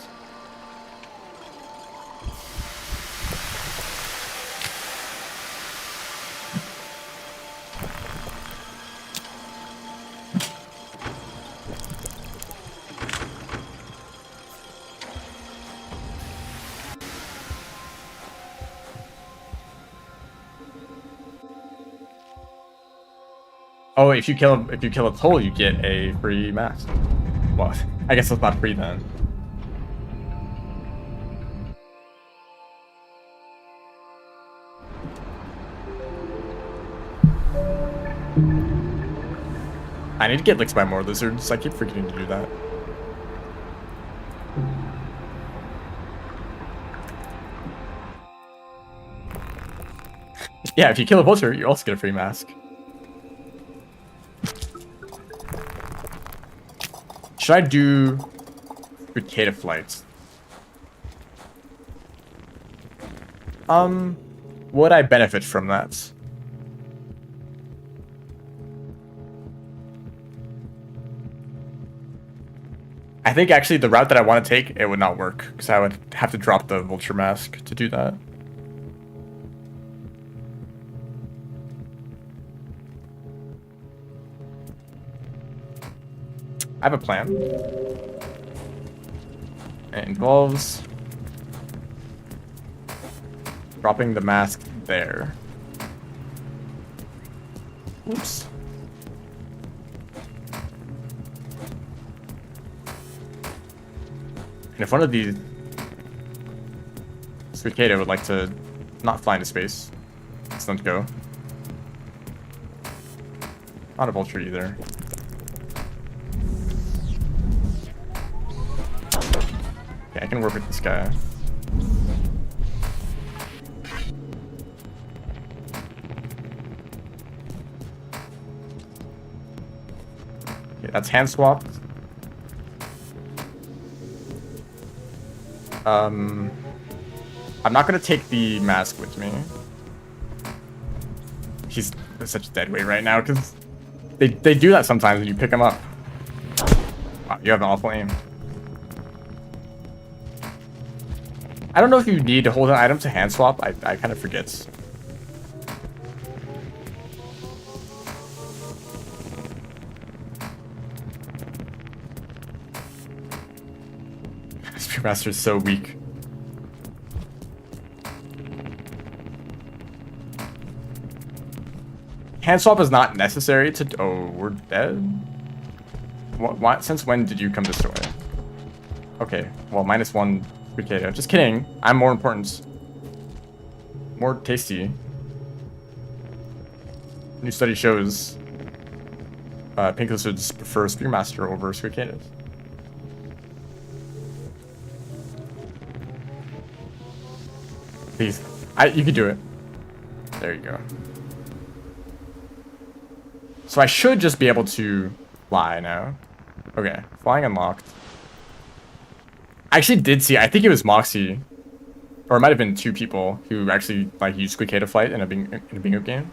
Oh, if you kill a toll, you get a free mask. Well, I guess it's not free then. I need to get licked by more lizards. I keep forgetting to do that. Yeah, if you kill a vulture, you also get a free mask. Should I do cicada flights? Would I benefit from that? I think actually the route that I want to take, it would not work because I would have to drop the vulture mask to do that. I have a plan. It involves dropping the mask there. Oops. And if one of these cicada would like to not fly into space, let's let go. Not a vulture either. Okay, I can work with this guy. Okay, that's hand swapped. I'm not gonna take the mask with me. He's such dead weight right now because they do that sometimes when you pick him up. Wow, you have an awful aim. I don't know if you need to hold an item to hand swap. I kind of forget. Spearmaster is so weak. Hand swap is not necessary to. Oh, we're dead. What? Since when did you come this way? Okay, well, -1 cicada. Just kidding. I'm more important. More tasty. New study shows pink lizards prefer Spearmaster over cicadas. Please. You can do it. There you go. So I should just be able to fly now. Okay, flying unlocked. I actually did see, I think it was Moxie, or it might have been 2 people who actually like used cicada flight in a bingo game.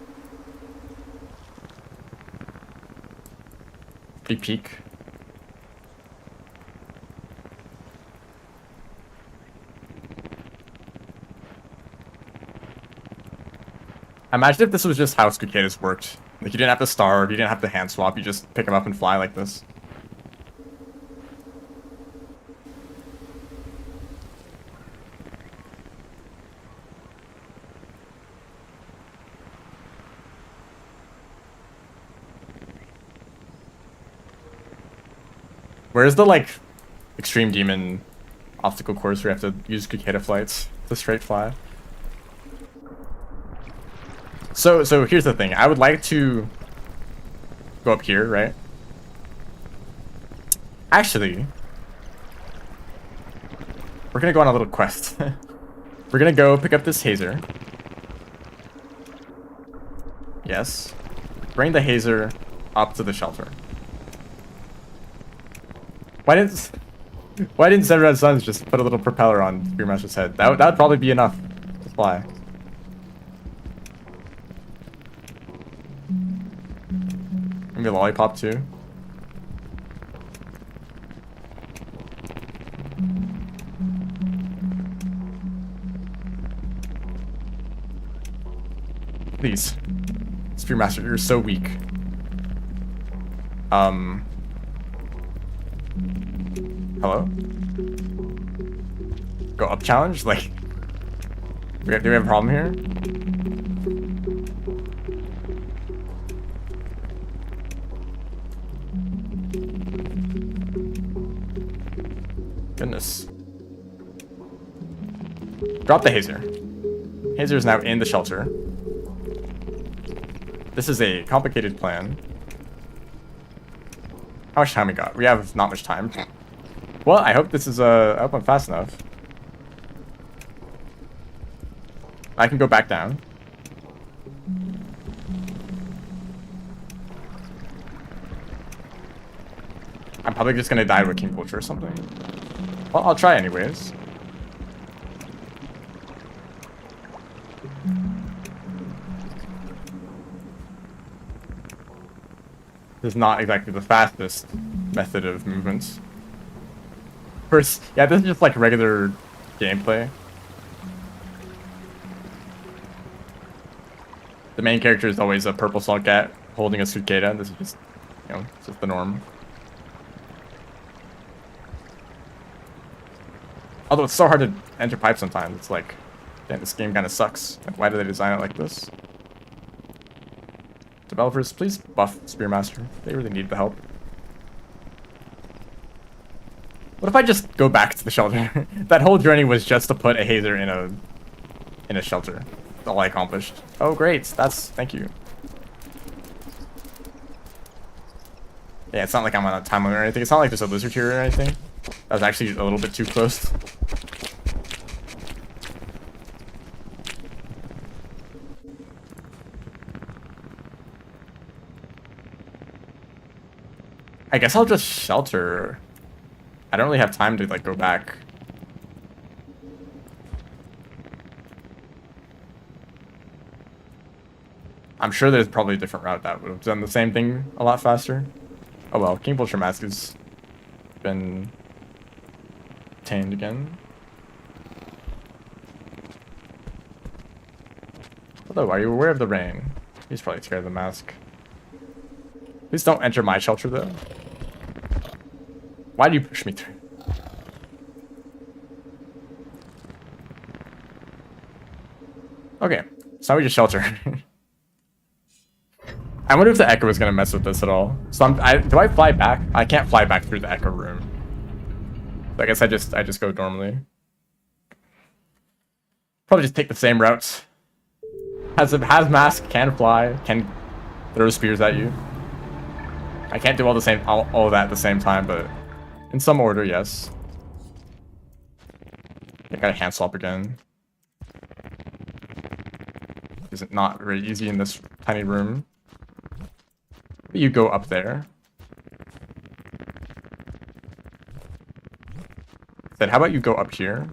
Big peak. Imagine if this was just how cicadas worked. Like, you didn't have to starve, you didn't have to hand swap, you just pick them up and fly like this. Where's the, like, extreme demon obstacle course where you have to use cicada flights to straight fly? So here's the thing. I would like to go up here, right? Actually, we're gonna go on a little quest. We're gonna go pick up this hazer. Yes. Bring the hazer up to the shelter. Why didn't Seven Red Suns just put a little propeller on Spearmaster's head? That would probably be enough to fly. Maybe a lollipop too. Please. Spearmaster, you're so weak. Hello? Go up challenge? Like, do we have a problem here? Goodness. Drop the hazer. Hazer is now in the shelter. This is a complicated plan. How much time we got? We have not much time. Well, I hope this is I hope I'm fast enough. I can go back down. I'm probably just gonna die with King Vulture or something. Well, I'll try anyways. This is not exactly the fastest method of movements. First, yeah, this is just like regular gameplay. The main character is always a purple Saltcat holding a cicada, and this is just, you know, it's just the norm. Although it's so hard to enter pipe sometimes, it's like, damn, this game kind of sucks. Like, why did they design it like this? Developers, please buff Spearmaster. They really need the help. What if I just go back to the shelter? That whole journey was just to put a hazer in a shelter. That's all I accomplished. Oh great, thank you. Yeah, it's not like I'm on a time limit or anything. It's not like there's a lizard here or anything. That was actually a little bit too close. I guess I'll just shelter. I don't really have time to like go back. I'm sure there's probably a different route that would have done the same thing a lot faster. Oh well, King Vulture Mask has been tamed again. Hello, are you aware of the rain? He's probably scared of the mask. Please don't enter my shelter though. Why do you push me through? Okay, so now we just shelter. I wonder if the echo is gonna mess with this at all. So do I fly back? I can't fly back through the echo room. So I guess I just go normally. Probably just take the same route. Has mask, can fly, can throw spears at you. I can't do all of that at the same time, but in some order, yes. I gotta hand swap again. Is it not very easy in this tiny room? You go up there. Then how about you go up here?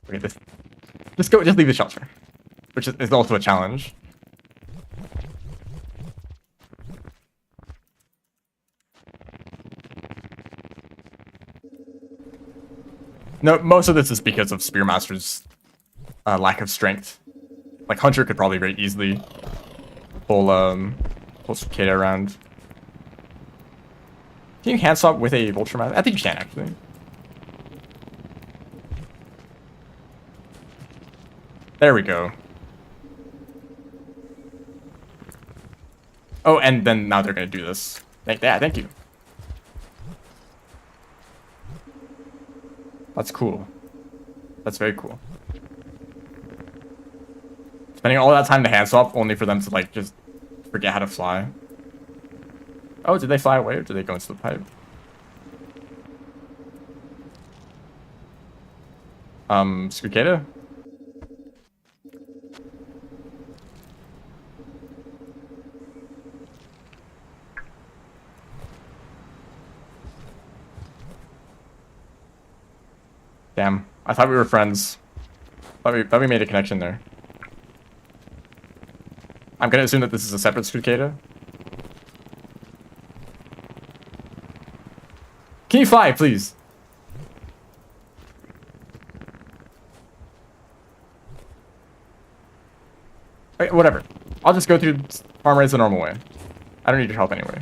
Okay, just leave the shelter, which is also a challenge. No, most of this is because of Spearmaster's lack of strength. Like Hunter could probably very easily pull Cicada around. Can you hand swap with a Vulture Mask? I think you can actually. There we go. Oh, and then now they're gonna do this. Thank you. That's cool. That's very cool. Spending all that time to hand swap only for them to like just forget how to fly. Oh, did they fly away or did they go into the pipe? Cicada? Damn, I thought we were friends. Thought we made a connection there. I'm gonna assume that this is a separate cicada. Can you fly, please? Okay, whatever. I'll just go through farm raids the normal way. I don't need your help anyway.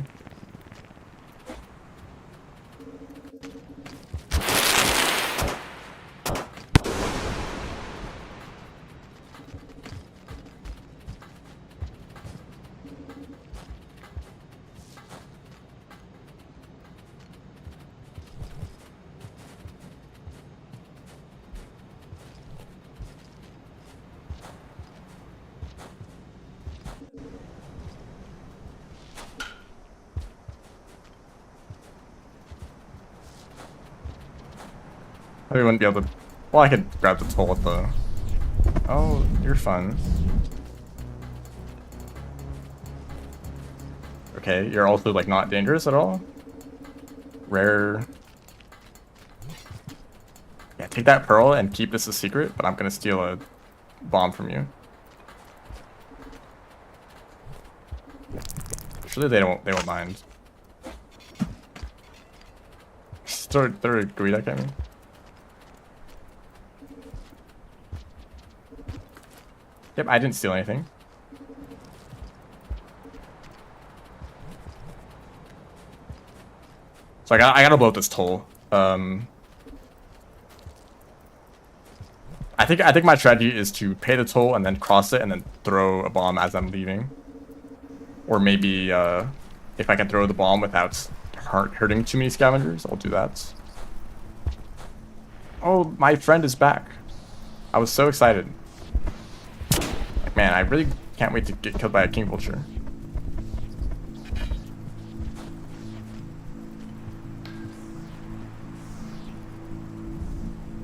We wouldn't be able to. Well, I could grab the toll with the. Oh, you're fun. Okay, you're also like not dangerous at all. Rare. Yeah, take that pearl and keep this a secret, but I'm gonna steal a bomb from you. Surely they won't mind. Throw a Guidak at me. Yep, I didn't steal anything. So I gotta blow up this toll. I think my strategy is to pay the toll and then cross it and then throw a bomb as I'm leaving. Or maybe if I can throw the bomb without hurting too many scavengers, I'll do that. Oh, my friend is back. I was so excited. Like, man, I really can't wait to get killed by a king vulture.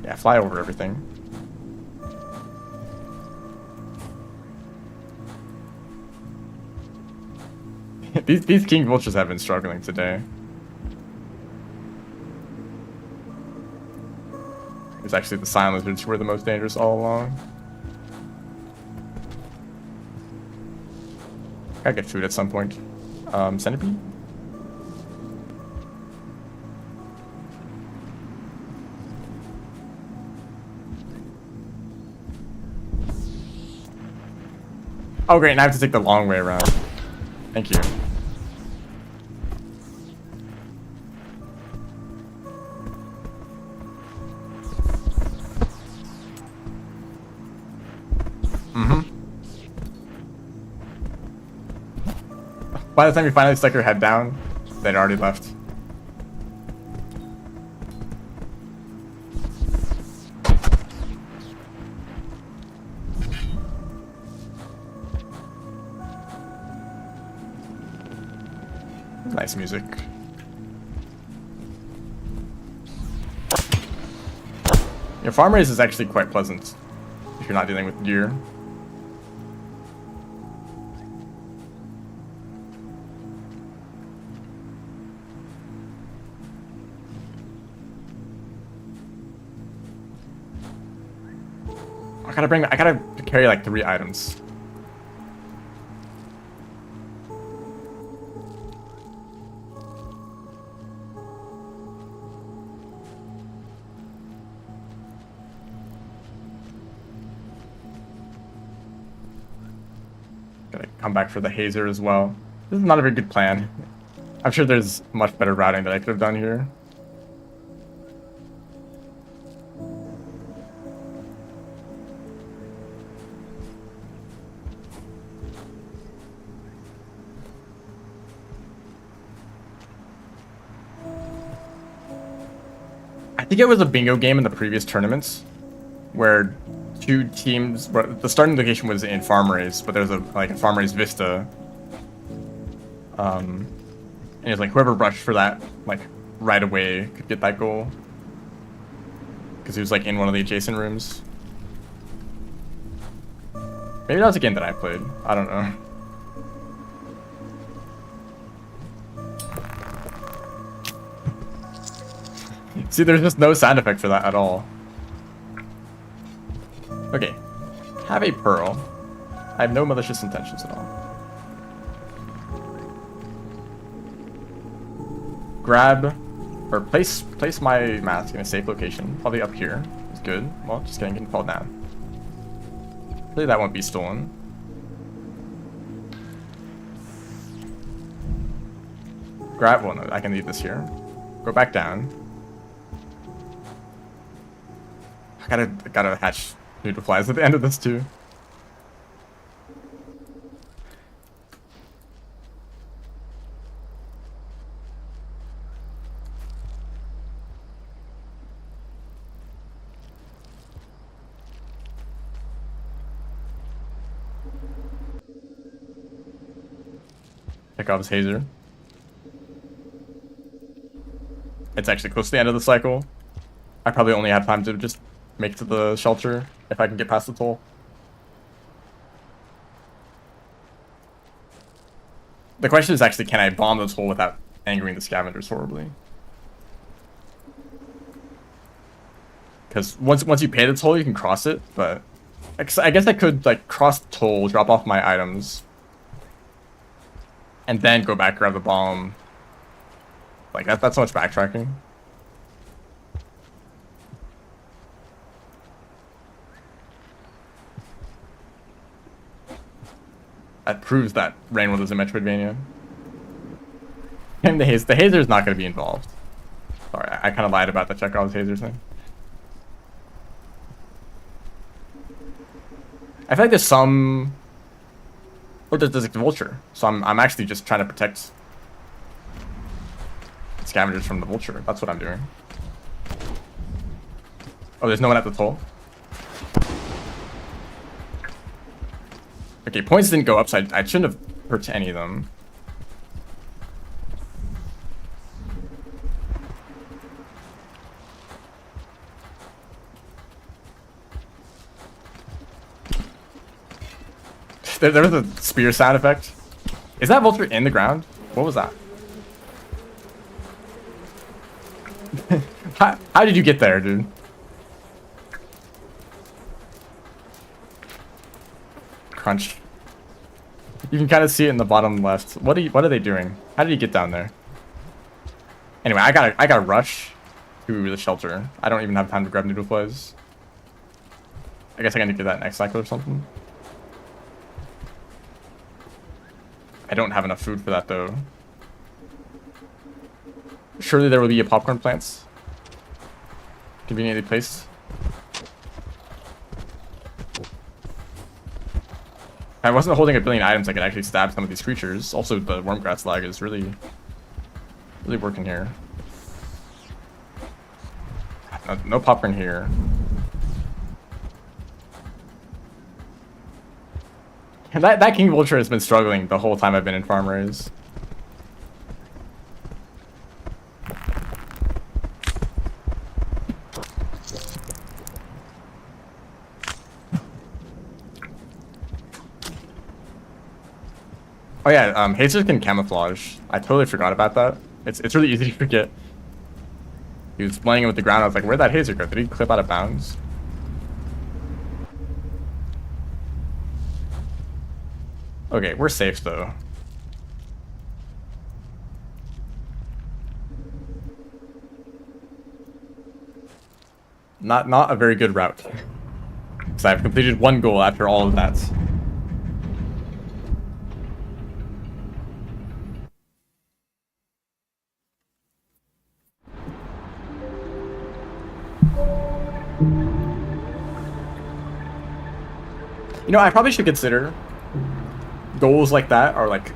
Yeah, fly over everything. These king vultures have been struggling today. It's actually the silent lizards who were the most dangerous all along. Gotta get food at some point. Centipede? Oh great, now I have to take the long way around. Thank you. By the time you finally stuck your head down, they'd already left. Nice music. Your farm race is actually quite pleasant if you're not dealing with deer. I gotta carry like 3 items. Gotta come back for the hazer as well. This is not a very good plan. I'm sure there's much better routing that I could have done here. I think it was a bingo game in the previous tournaments where 2 teams, the starting location was in farm race, but there's a farm race vista, And it's like whoever rushed for that like right away could get that goal. Because he was like in one of the adjacent rooms. Maybe that was a game that I played. I don't know. See, there's just no sound effect for that at all. Okay. Have a pearl. I have no malicious intentions at all. Grab or place my mask in a safe location. Probably up here. It's good. Well, just kidding, getting fall down. Hopefully that won't be stolen. Grab one. I can leave this here. Go back down. I gotta hatch noodle flies at the end of this too. Pick off his hazer. It's actually close to the end of the cycle. I probably only have time to just make it to the shelter if I can get past the toll. The question is actually, can I bomb the toll without angering the scavengers horribly? Because once you pay the toll, you can cross it, but I guess I could like cross the toll, drop off my items, and then go back, grab the bomb. Like that's so much backtracking. That proves that Rainwood is a Metroidvania. And the hazer is not going to be involved. Sorry, I kind of lied about the Chekhov's hazer thing. I feel like there's some... Oh, there's a vulture. So I'm actually just trying to protect scavengers from the vulture. That's what I'm doing. Oh, there's no one at the toll? Okay, points didn't go up, so I shouldn't have hurt any of them. There was a spear sound effect. Is that vulture in the ground? What was that? How did you get there, dude? Crunch. You can kind of see it in the bottom left. What are they doing? How did he get down there? Anyway, I gotta rush to the shelter. I don't even have time to grab noodle flies. I guess I gotta do that next cycle or something. I don't have enough food for that though. Surely there will be a popcorn plants conveniently placed. If I wasn't holding a billion items, I could actually stab some of these creatures. Also, the wormgrass lag is really working here. No popcorn here. And that king vulture has been struggling the whole time I've been in farm raise. Oh yeah, hazers can camouflage. I totally forgot about that. It's really easy to forget. He was playing with the ground. I was like, where'd that hazer go? Did he clip out of bounds? Okay, we're safe though. Not a very good route. Because I've completed one goal after all of that. You know, I probably should consider goals like that are like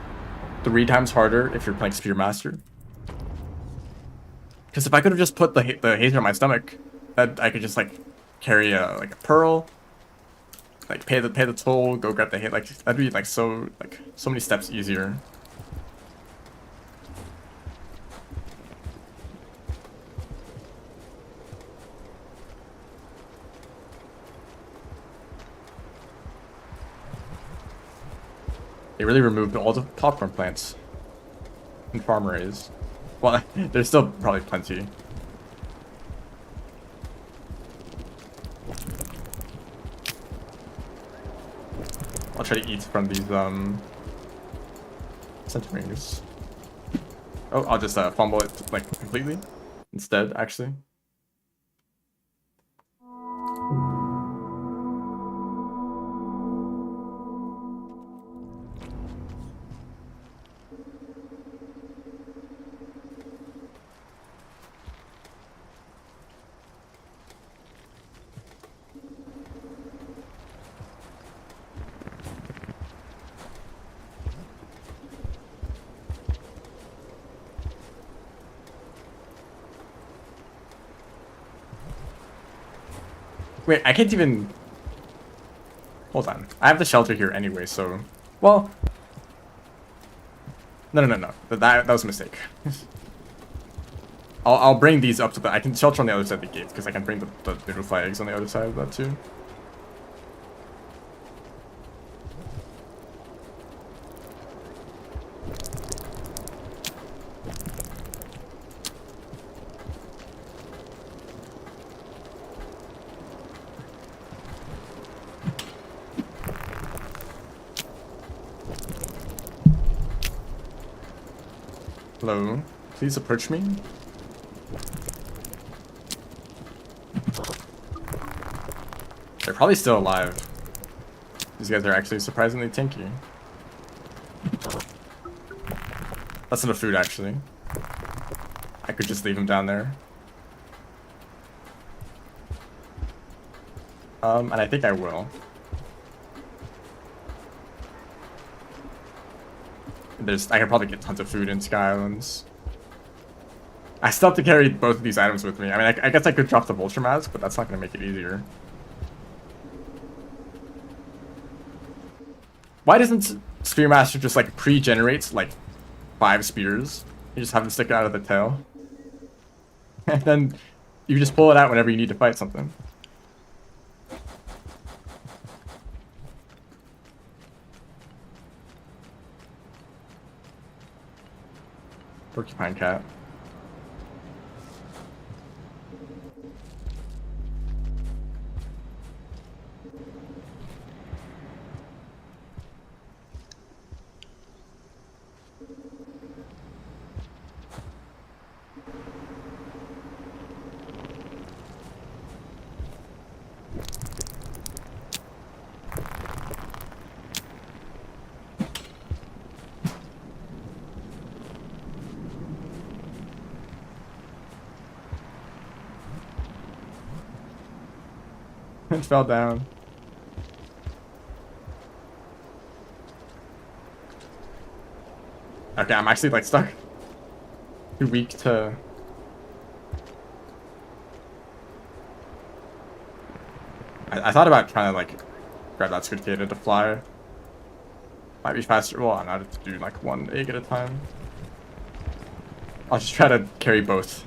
3 times harder if you're playing Spearmaster. Because if I could have just put the hazer on my stomach, that I could just like carry a pearl, like pay the toll, go grab the hit. Like that'd be like so many steps easier. They really removed all the popcorn plants in farm arrays. Well, there's still probably plenty. I'll try to eat from these centimeters. Oh, I'll just fumble it like completely instead, actually. Wait, I can't even... Hold on. I have the shelter here anyway, so... Well... No. That was a mistake. I'll bring these up to the... I can shelter on the other side of the gate, because I can bring the butterfly eggs on the other side of that, too. Hello, please approach me. They're probably still alive. These guys are actually surprisingly tanky. That's enough food, actually. I could just leave them down there. And I think I will. I can probably get tons of food in Sky Islands. I still have to carry both of these items with me. I mean, I guess I could drop the Vulture Mask, but that's not going to make it easier. Why doesn't Spearmaster just, like, pre-generate, like, 5 spears? You just have them stick out of the tail. And then you just pull it out whenever you need to fight something. Porcupine cat. It fell down. Okay, I'm actually like stuck. Too weak to... I thought about trying to like grab that Squidcada to fly. Might be faster. Well, I'm not have to do like one egg at a time. I'll just try to carry both.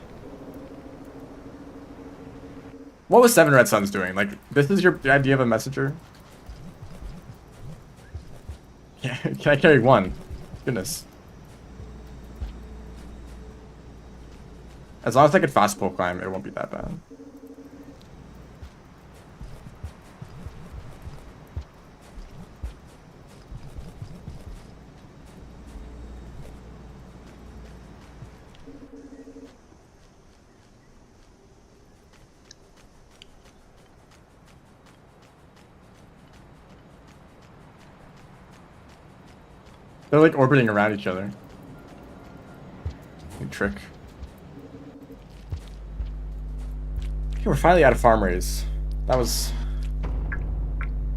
What was 7 Red Suns doing? Like, this is your idea of a messenger? Yeah, can I carry one? Goodness. As long as I could fast pole climb, it won't be that bad. They're like orbiting around each other. Good trick. Okay, we're finally out of farm rays. That was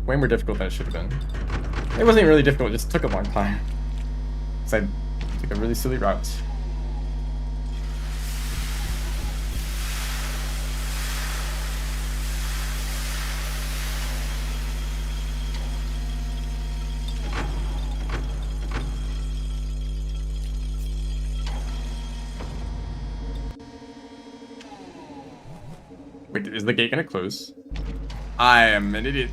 way more difficult than it should have been. It wasn't even really difficult, it just took a long time. So I took a really silly route. Wait, is the gate gonna close? I am an idiot.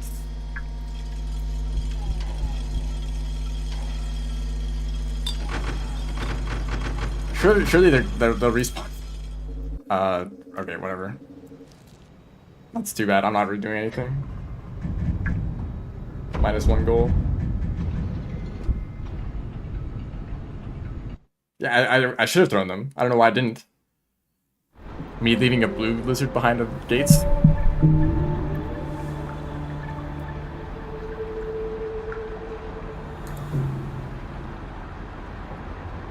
Surely they'll respawn. Okay, whatever. That's too bad. I'm not redoing anything. -1 goal. Yeah, I should have thrown them. I don't know why I didn't. Me leaving a blue lizard behind the gates.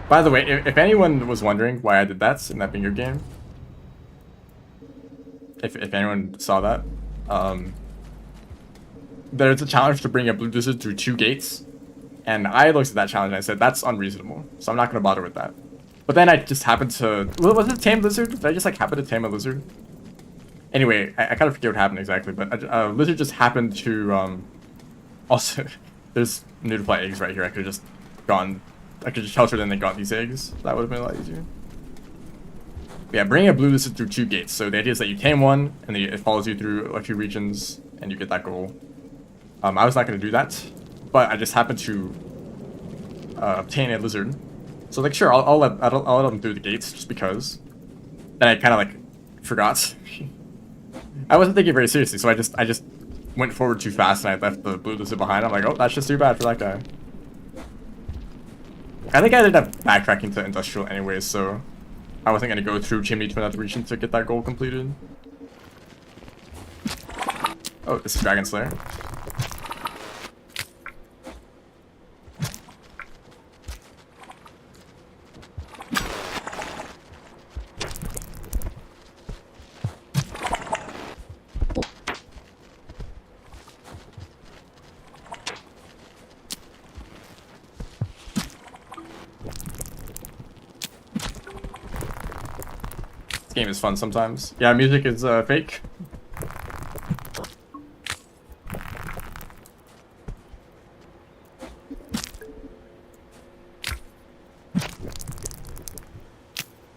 By the way, if anyone was wondering why I did that in that bingo game, if anyone saw that, there's a challenge to bring a blue lizard through 2 gates, and I looked at that challenge and I said, that's unreasonable, so I'm not going to bother with that. But then I just happened to... Was it tame lizard? Did I just like happen to tame a lizard? Anyway, I kind of forget what happened exactly, but a lizard just happened to... Also, there's new to play eggs right here. I could have just gone... I could just shelter them and got these eggs. That would have been a lot easier. But yeah, bringing a blue lizard through 2 gates. So the idea is that you tame one, and then it follows you through a few regions, and you get that goal. I was not going to do that, but I just happened to obtain a lizard. So like, sure, I'll let them through the gates just because. And I kind of like forgot. I wasn't thinking very seriously, so I just went forward too fast and I left the blue lizard behind. I'm like, oh, that's just too bad for that guy. I think I ended up backtracking to industrial anyways, so I wasn't gonna go through chimney to another region to get that goal completed. Oh, this is Dragon Slayer. Game is fun sometimes. Yeah, music is fake.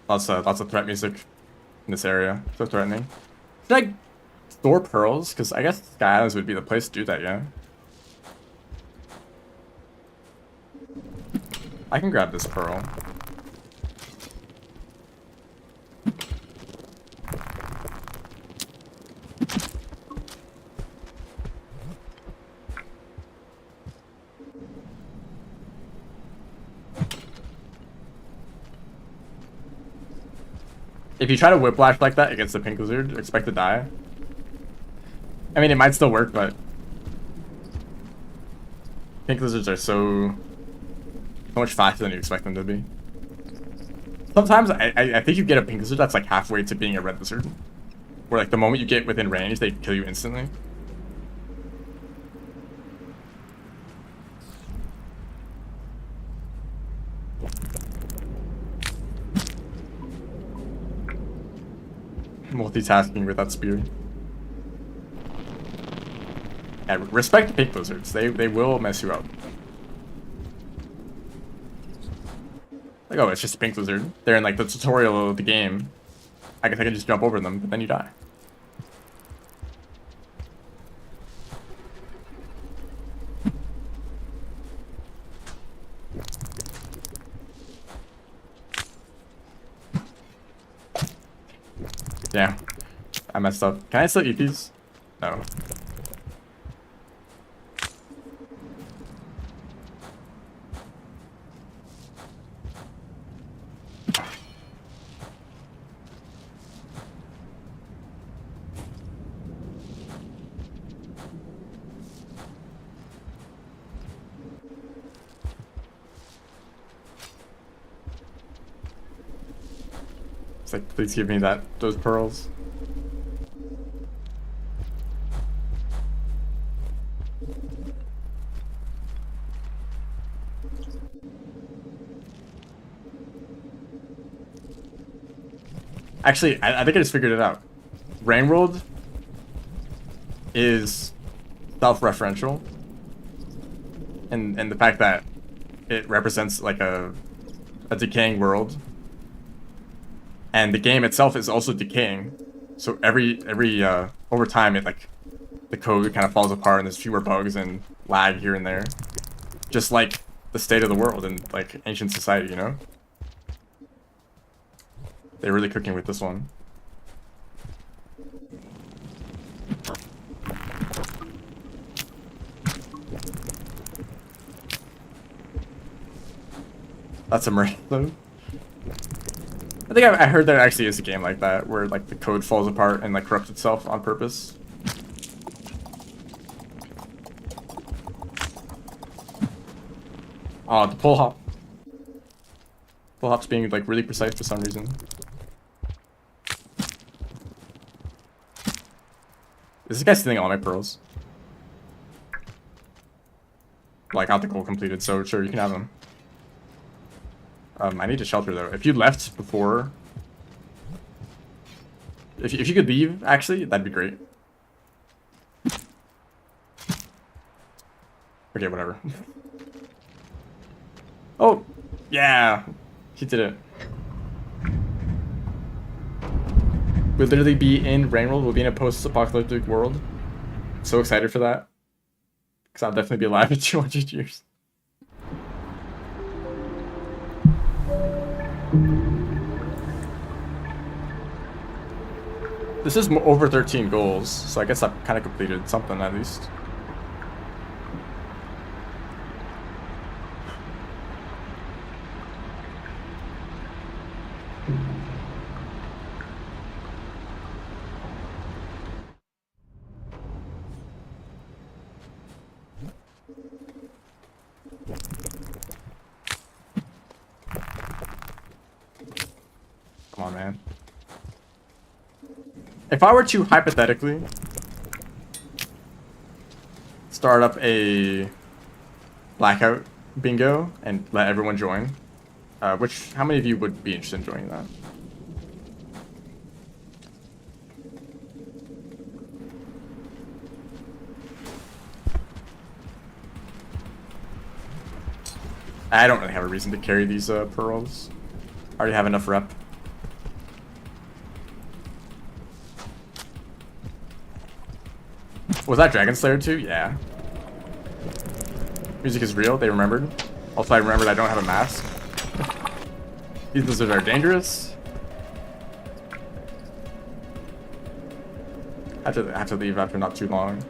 Lots of threat music in this area. So threatening. Should I store pearls? Because I guess Sky Islands would be the place to do that, yeah. I can grab this pearl. If you try to whiplash like that against the pink lizard, expect to die. I mean, it might still work, but pink lizards are so much faster than you expect them to be. Sometimes I think you get a pink lizard that's like halfway to being a red lizard, where like the moment you get within range, they kill you instantly. Multitasking with that spear. Yeah, respect the pink lizards. They will mess you up. Like, oh, it's just a pink lizard. They're in like the tutorial of the game. I guess I can just jump over them, but then you die. Yeah, I messed up. Can I still eat these? No. It's like, please give me those pearls. Actually, I think I just figured it out. Rain World is self-referential, and the fact that it represents like a decaying world. And the game itself is also decaying, so every over time, it like the code kind of falls apart, and there's fewer bugs and lag here and there, just like the state of the world in like ancient society, you know. They're really cooking with this one. That's immersive. I think I heard there actually is a game like that where like the code falls apart and like corrupts itself on purpose. Oh, the pull hop. Pull hop's being like really precise for some reason. Is this guy stealing all my pearls? Like, got the goal completed, so sure, you can have them. I need to shelter though. If you left before, if you could leave, actually, that'd be great. Okay, whatever. Oh, yeah, he did it. We'll literally be in Rain World. We'll be in a post-apocalyptic world. So excited for that. Because I'll definitely be alive in 200 years. This is over 13 goals, so I guess I've kind of completed something at least. Come on, man. If I were to hypothetically start up a blackout bingo and let everyone join, how many of you would be interested in joining that? I don't really have a reason to carry these pearls. I already have enough rep. Was that Dragon Slayer too? Yeah. Music is real, they remembered. Also, I remembered I don't have a mask. These lizards are dangerous. I have to leave after not too long.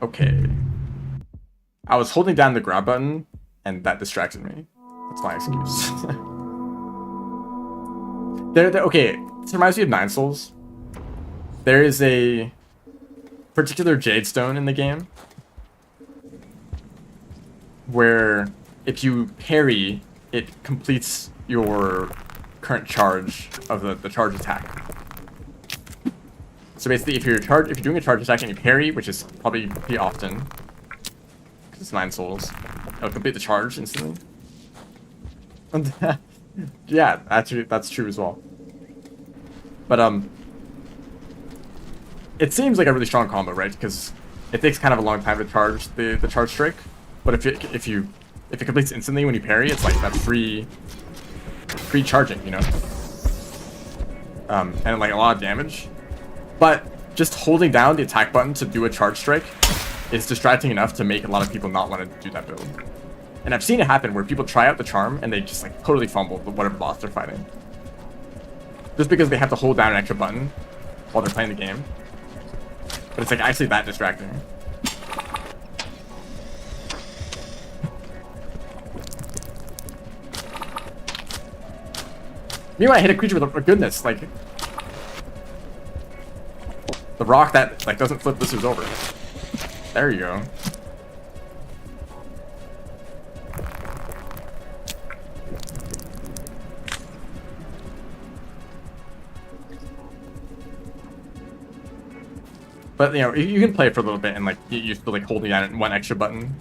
Okay. I was holding down the grab button, and that distracted me. That's my excuse. Okay, this reminds me of Nine Souls. There is a particular jade stone in the game where if you parry, it completes your current charge of the charge attack. So basically, if you're doing a charge attack and you parry, which is probably pretty often, because it's 9 souls, it'll complete the charge instantly. Yeah, actually, that's true as well. But it seems like a really strong combo, right? Because it takes kind of a long time to charge the charge strike. But if it completes instantly when you parry, it's like that free charging, you know. And like a lot of damage. But just holding down the attack button to do a charge strike is distracting enough to make a lot of people not want to do that build. And I've seen it happen where people try out the charm and they just like totally fumble with whatever boss they're fighting. Just because they have to hold down an extra button while they're playing the game. But it's like actually that distracting. Meanwhile, I hit a creature with a goodness, like the rock that like doesn't flip lizards over. There you go. But you know, you can play it for a little bit and like get used to like holding down one extra button.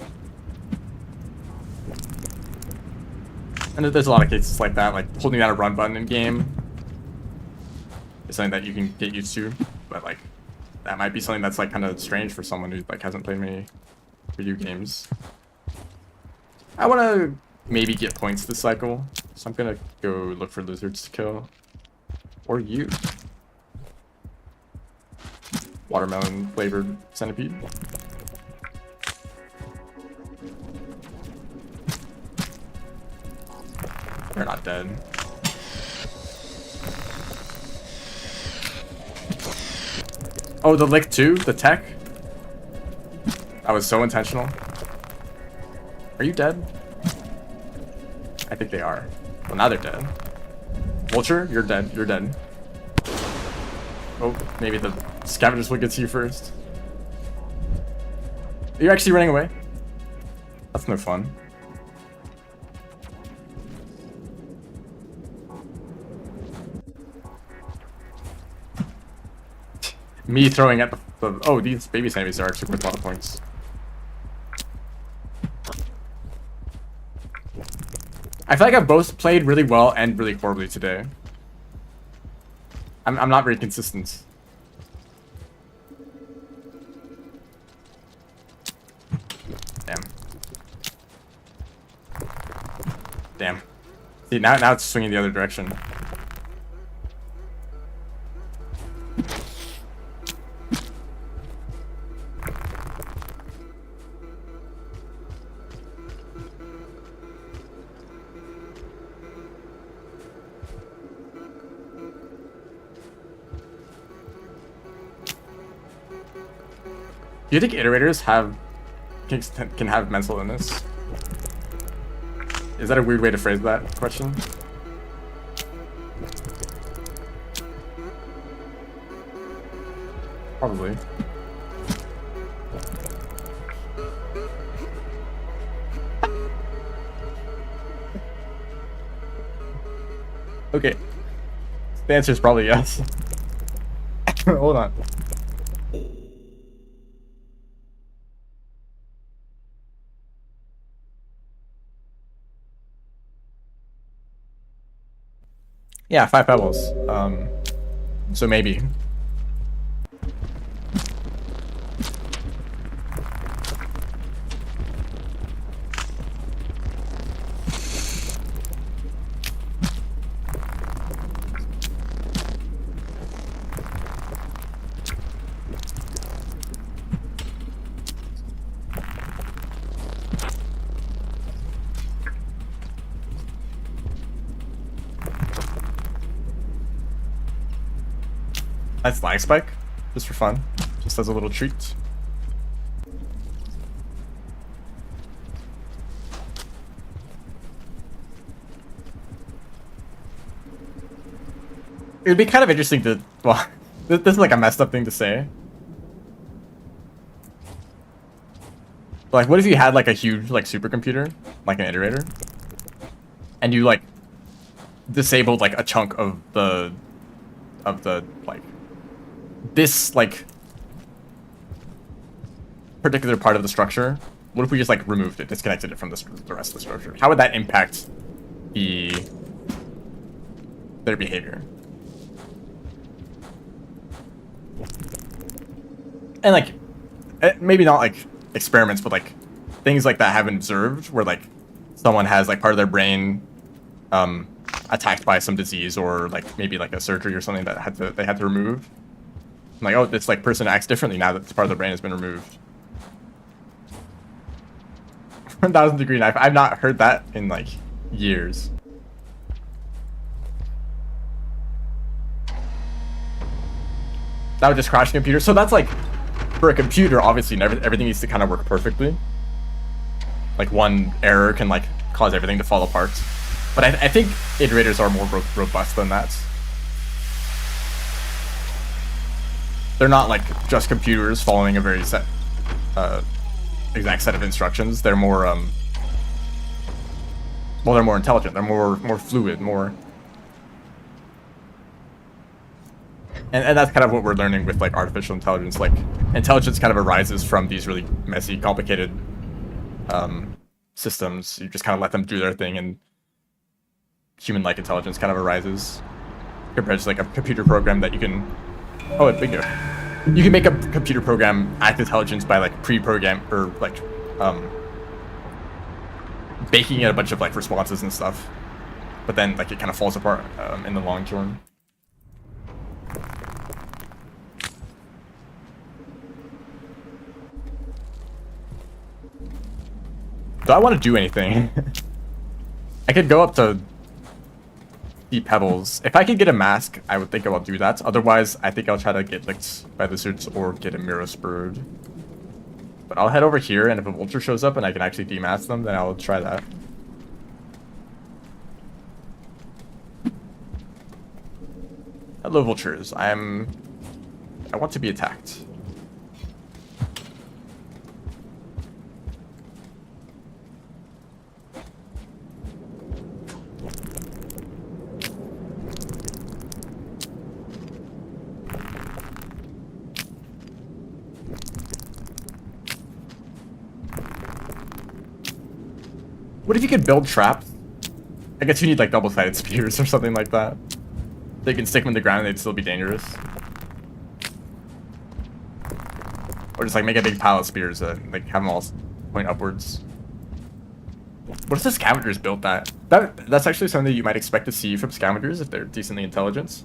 And there's a lot of cases like that, like holding down a run button in game is something that you can get used to. But like that might be something that's like kind of strange for someone who like hasn't played many video games. I want to maybe get points this cycle, so I'm gonna go look for lizards to kill. Or you. watermelon flavored centipede. They're not dead. Oh, the lick too? The tech? That was so intentional. Are you dead? I think they are. Well, now they're dead. Vulture, you're dead. You're dead. Oh, maybe the scavengers will get to you first. You're actually running away? That's no fun. Me throwing at the oh, these baby centipedes are actually worth a lot of points. I feel like I've both played really well and really horribly today. I'm not very consistent. Damn. Damn. See, now it's swinging the other direction. Do you think iterators can have mental illness? Is that a weird way to phrase that question? Probably. Okay. The answer is probably yes. Hold on. Yeah, 5 pebbles. So maybe. That's lag spike, just for fun, just as a little treat. It would be kind of interesting to, well, this is like a messed up thing to say. Like, what if you had like a huge like supercomputer, like an iterator, and you like disabled like a chunk of the like this like particular part of the structure? What if we just like removed it, disconnected it from the rest of the structure? How would that impact their behavior? And like maybe not like experiments, but like things like that have been observed where like someone has like part of their brain attacked by some disease, or like maybe like a surgery or something that they had to remove. I'm like, oh, this like person acts differently now that this part of the brain has been removed. 1000 degree knife. I've not heard that in like years. That would just crash the computer. So that's like, for a computer, obviously everything needs to kind of work perfectly. Like one error can like cause everything to fall apart. But I think iterators are more robust than that. They're not like just computers following a very set, exact set of instructions. They're more, well, they're more intelligent. They're more fluid, more. And that's kind of what we're learning with like artificial intelligence. Like intelligence kind of arises from these really messy, complicated systems. You just kind of let them do their thing, and human-like intelligence kind of arises compared to like a computer program that you can. Oh, bingo! You can make a computer program act intelligence by like pre-program or like baking in a bunch of like responses and stuff, but then like it kind of falls apart in the long term. Do I want to do anything? I could go up to the pebbles. If I could get a mask, I would think I will do that. Otherwise, I think I'll try to get licked by lizards or get a mirror spurred. But I'll head over here, and if a vulture shows up and I can actually demask them, then I'll try that. Hello, vultures. I want to be attacked. What if you could build traps? I guess you need like double-sided spears or something like that. They can stick them in the ground and they'd still be dangerous. Or just like make a big pile of spears and like have them all point upwards. What if the scavengers built that? That's actually something that you might expect to see from scavengers if they're decently intelligent.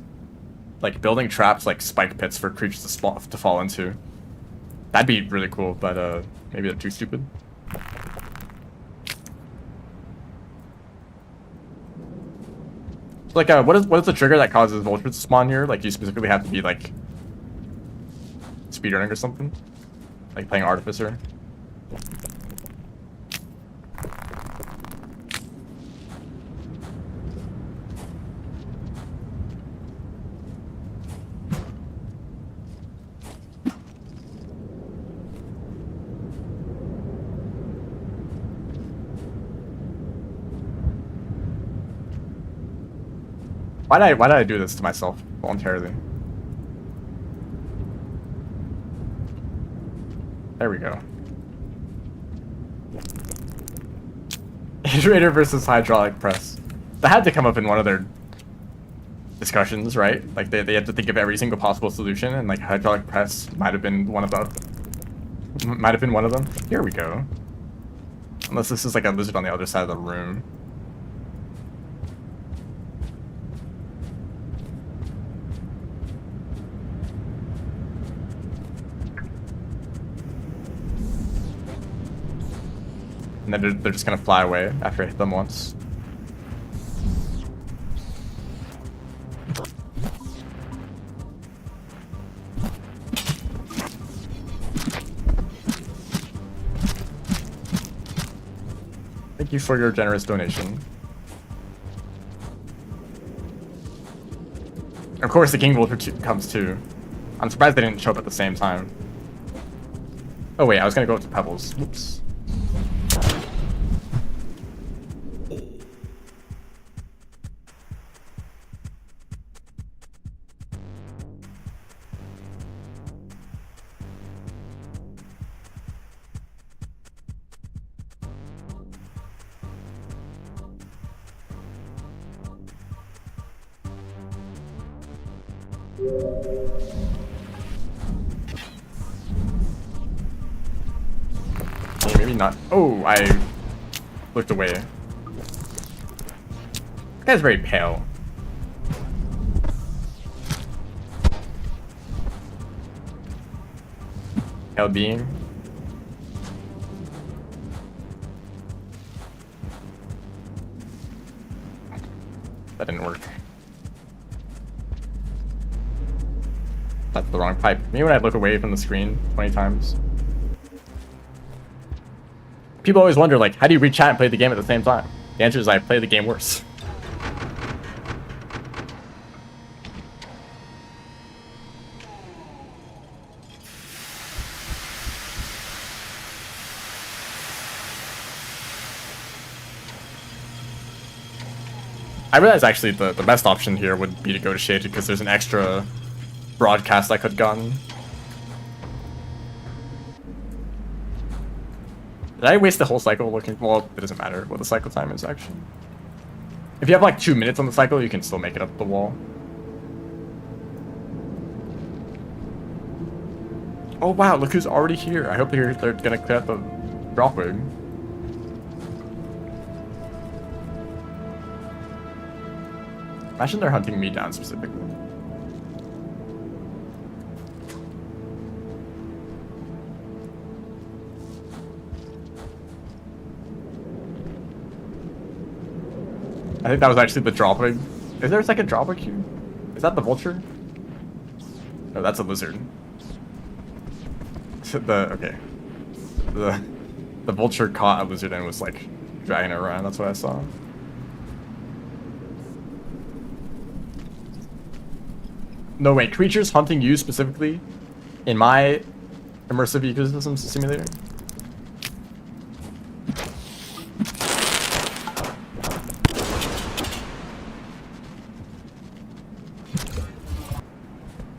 Like building traps like spike pits for creatures to fall into. That'd be really cool, but maybe they're too stupid. Like, what is the trigger that causes vultures to spawn here? Like, do you specifically have to be, like, speedrunning or something? Like, playing Artificer? Why did I do this to myself voluntarily? There we go. Iterator versus hydraulic press. That had to come up in one of their discussions, right? Like they had to think of every single possible solution, and like hydraulic press might have been one of them. Here we go. Unless this is like a lizard on the other side of the room. And then they're just gonna fly away after I hit them once. Thank you for your generous donation. Of course, the King Vulture comes too. I'm surprised they didn't show up at the same time. Oh wait, I was gonna go up to Pebbles. Whoops. Maybe not. Oh, I looked away. This guy's very pale. Pale being. That didn't work. That's the wrong pipe. Maybe when I look away from the screen 20 times. People always wonder, like, how do you read chat and play the game at the same time? The answer is I play the game worse. I realize actually the best option here would be to go to Shaded because there's an extra broadcast I could have gotten. Did I waste the whole cycle looking? Well, it doesn't matter what the cycle time is, actually. If you have like 2 minutes on the cycle, you can still make it up the wall. Oh wow, look who's already here. I hope they're gonna clear out the dropwig. Imagine they're hunting me down specifically. I think that was actually the droplet. Is there a second droplet here? Is that the vulture? No, that's a lizard. Okay. The vulture caught a lizard and was like dragging it around. That's what I saw. No, wait. Creatures hunting you specifically in my immersive ecosystem simulator?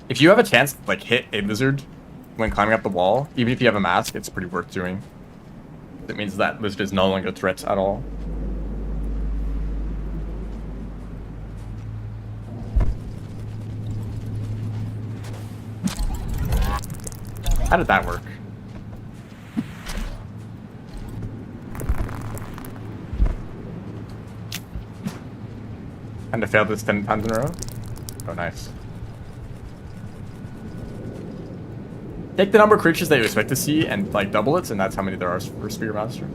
If you have a chance to like hit a lizard when climbing up the wall, even if you have a mask, it's pretty worth doing. It means that lizard is no longer a threat at all. How did that work? And I failed this 10 times in a row? Oh, nice. Take the number of creatures that you expect to see and like double it, and that's how many there are for Spearmaster.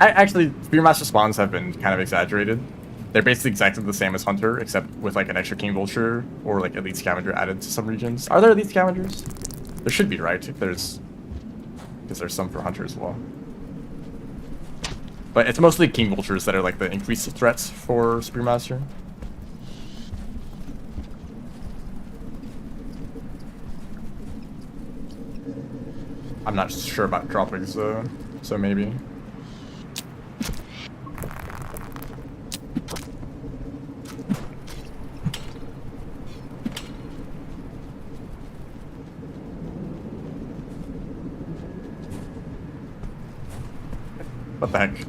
Actually, Spearmaster spawns have been kind of exaggerated. They're basically exactly the same as Hunter, except with like an extra King Vulture or like Elite Scavenger added to some regions. Are there Elite Scavengers? There should be, right? If there's... Because there's some for Hunter as well. But it's mostly King Vultures that are like the increased threats for Spearmaster. I'm not sure about droppings though, so maybe. What the heck?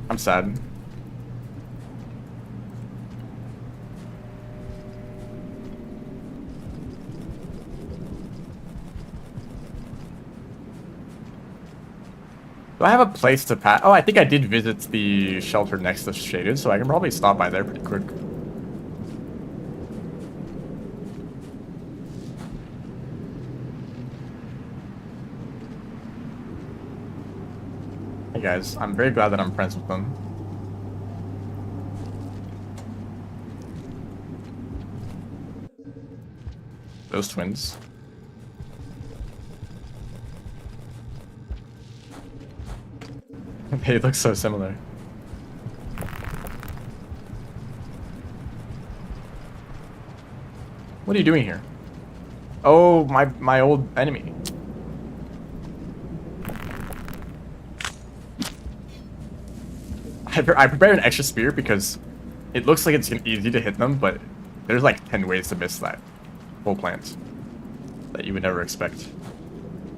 I'm sad. Do I have a place to pat? Oh, I think I did visit the shelter next to Shaded, so I can probably stop by there pretty quick. Hey guys, I'm very glad that I'm friends with them. Those twins. They look so similar. What are you doing here? Oh, my old enemy. I prepared an extra spear because it looks like it's easy to hit them, but there's like 10 ways to miss that pole plant that you would never expect.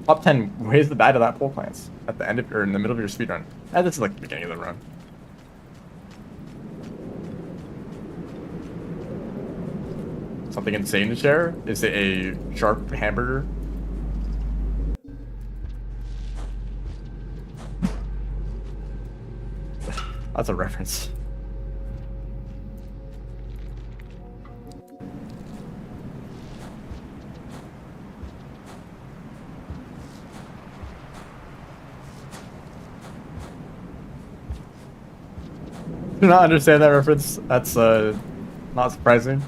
Top 10 ways to die to that pole plants at the end of or in the middle of your speedrun. This is like the beginning of the run. Something insane to share? Is it a sharp hamburger? That's a reference. Do not understand that reference. That's not surprising.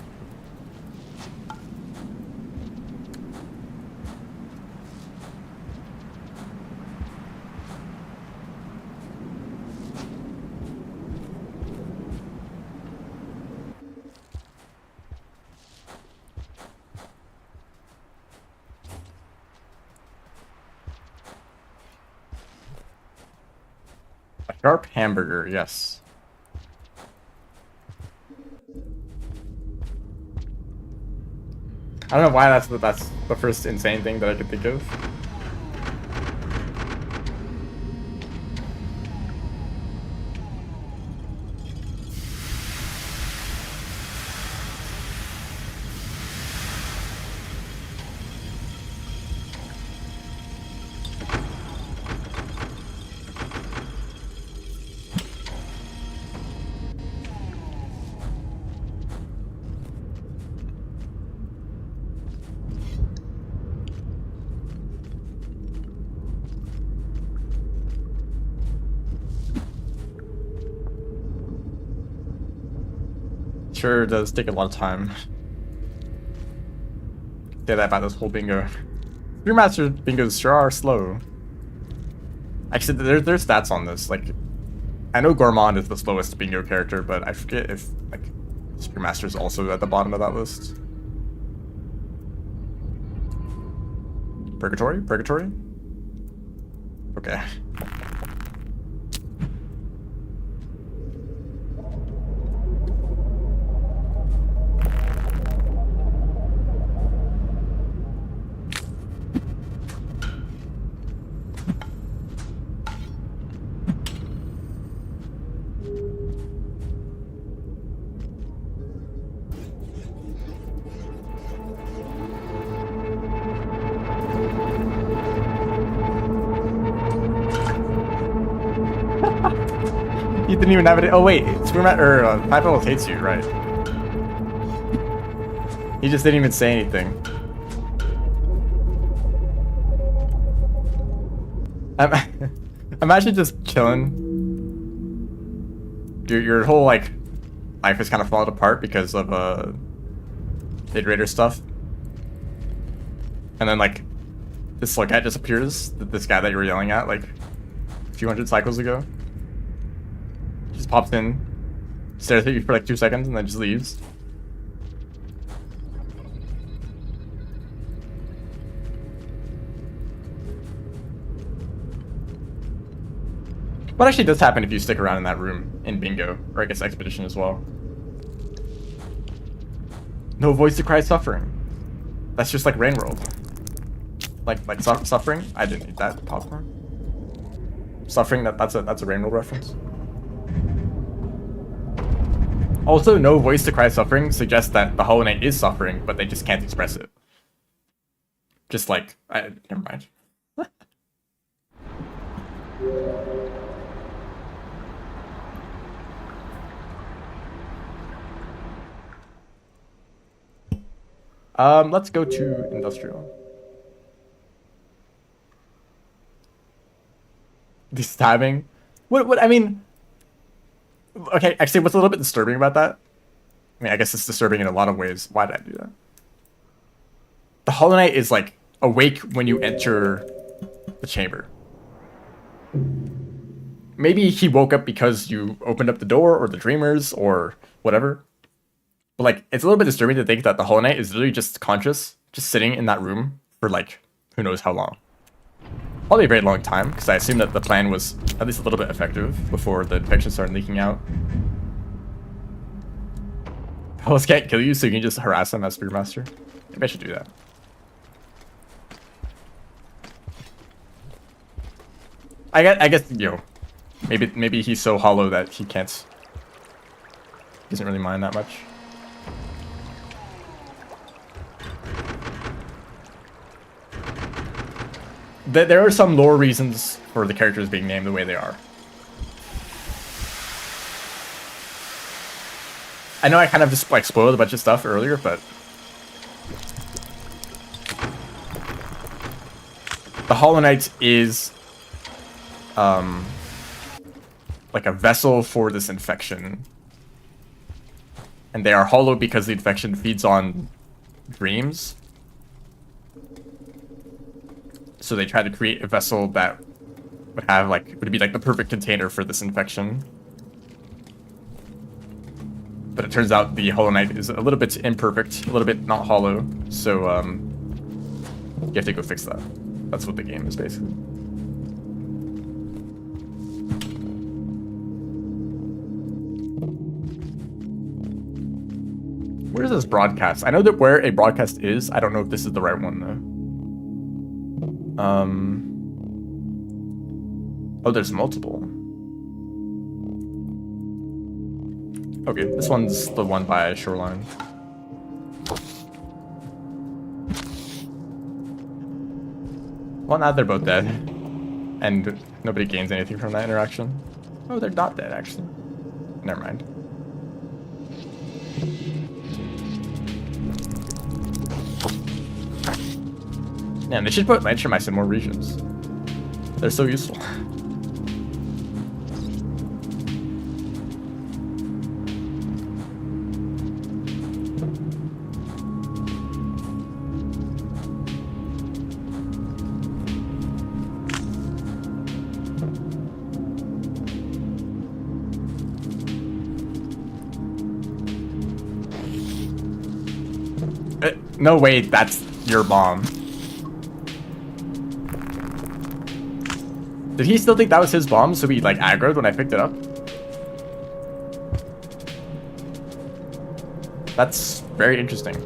A sharp hamburger, yes. I don't know why that's the first insane thing that I could think of. Sure does take a lot of time. Say that about this whole bingo. Brewmaster bingos sure are slow. Actually, there's stats on this. Like, I know Gourmand is the slowest bingo character, but I forget if like Brewmaster is also at the bottom of that list. Purgatory? Purgatory? Okay. You didn't even have it. Oh wait, Five Levels hates you, right? He just didn't even say anything. Imagine just chilling. Your whole like life has kind of fallen apart because of Id Raider stuff, and then like this guy just appears. This guy that you were yelling at like a few hundred cycles ago. Just pops in, stares at you for like 2 seconds, and then just leaves. What actually does happen if you stick around in that room in Bingo, or I guess Expedition as well? No voice to cry suffering. That's just like Rain World. Like suffering? I didn't eat that popcorn. Suffering, that's a Rain World reference. Also, no voice to cry suffering suggests that the Hollow Knight is suffering, but they just can't express it. Just like, never mind. Let's go to Industrial. The stabbing? What, I mean... Okay, actually, what's a little bit disturbing about that? I mean, I guess it's disturbing in a lot of ways. Why did I do that? The Hollow Knight is, like, awake when you enter the chamber. Maybe he woke up because you opened up the door, or the Dreamers, or whatever. But, like, it's a little bit disturbing to think that the Hollow Knight is literally just conscious, just sitting in that room for, like, who knows how long. Probably a very long time, because I assume that the plan was at least a little bit effective before the infection started leaking out. Hells can't kill you, so you can just harass him as Brewmaster. Maybe I should do that. I guess, you know, maybe he's so hollow that he doesn't really mind that much. There are some lore reasons for the characters being named the way they are. I know I kind of just like spoiled a bunch of stuff earlier, but the Hollow Knight is like a vessel for this infection, and they are hollow because the infection feeds on dreams. So they try to create a vessel that would be like the perfect container for this infection. But it turns out the Hollow Knight is a little bit imperfect, a little bit not hollow. So you have to go fix that. That's what the game is basically. Where is this broadcast? I know that where a broadcast is. I don't know if this is the right one though. Oh, there's multiple. Okay, this one's the one by Shoreline. Well, now they're both dead. And nobody gains anything from that interaction. Oh, they're not dead, actually. Never mind. Man, they should put Lantern Mice in more regions. They're so useful. No way, that's your bomb. Did he still think that was his bomb, so he like aggroed when I picked it up? That's very interesting.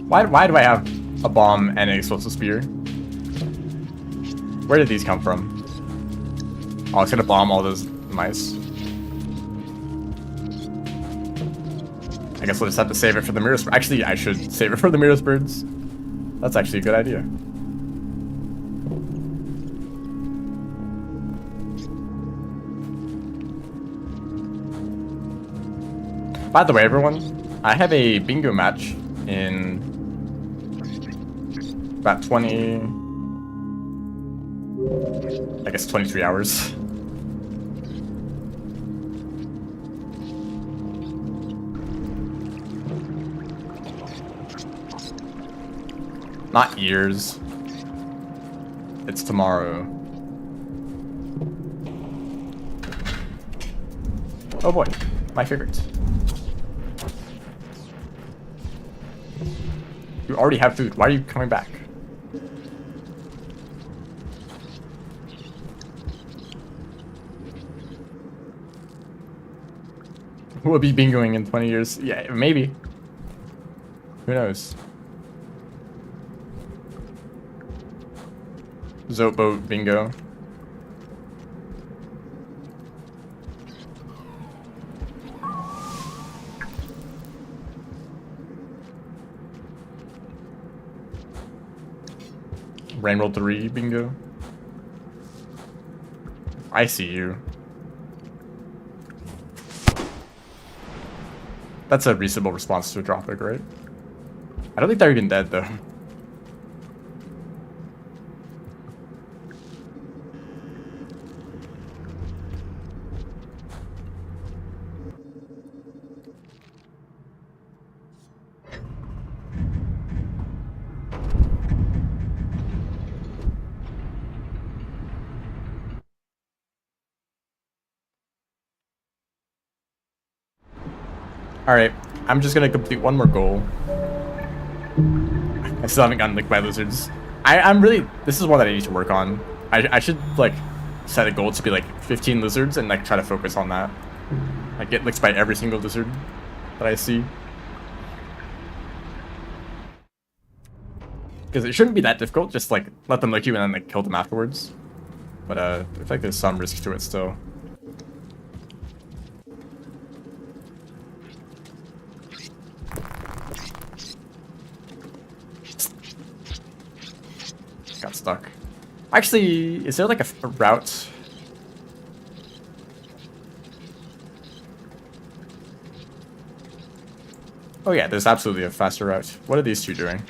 Why do I have a bomb and an explosive spear? Where did these come from? Oh, it's gonna bomb all those mice. I guess we'll just have to save it for the mirror. Actually, I should save it for the mirror birds. That's actually a good idea. By the way, everyone, I have a bingo match in about 23 hours. Not years. It's tomorrow. Oh boy, my favorite. You already have food. Why are you coming back? Who will be bingoing in 20 years? Yeah, maybe. Who knows? Zobo bingo. Rainbow 3 bingo. I see you. That's a reasonable response to a dropkick, right? I don't think they're even dead though. Alright, I'm just gonna complete one more goal. I still haven't gotten licked by lizards. I'm really, this is one that I need to work on. I should like set a goal to be like 15 lizards and like try to focus on that. Like get licked by every single lizard that I see. Because it shouldn't be that difficult, just like let them lick you and then like kill them afterwards. But I feel like there's some risk to it still. Got stuck. Actually, is there like a route? Oh yeah, there's absolutely a faster route. What are these two doing?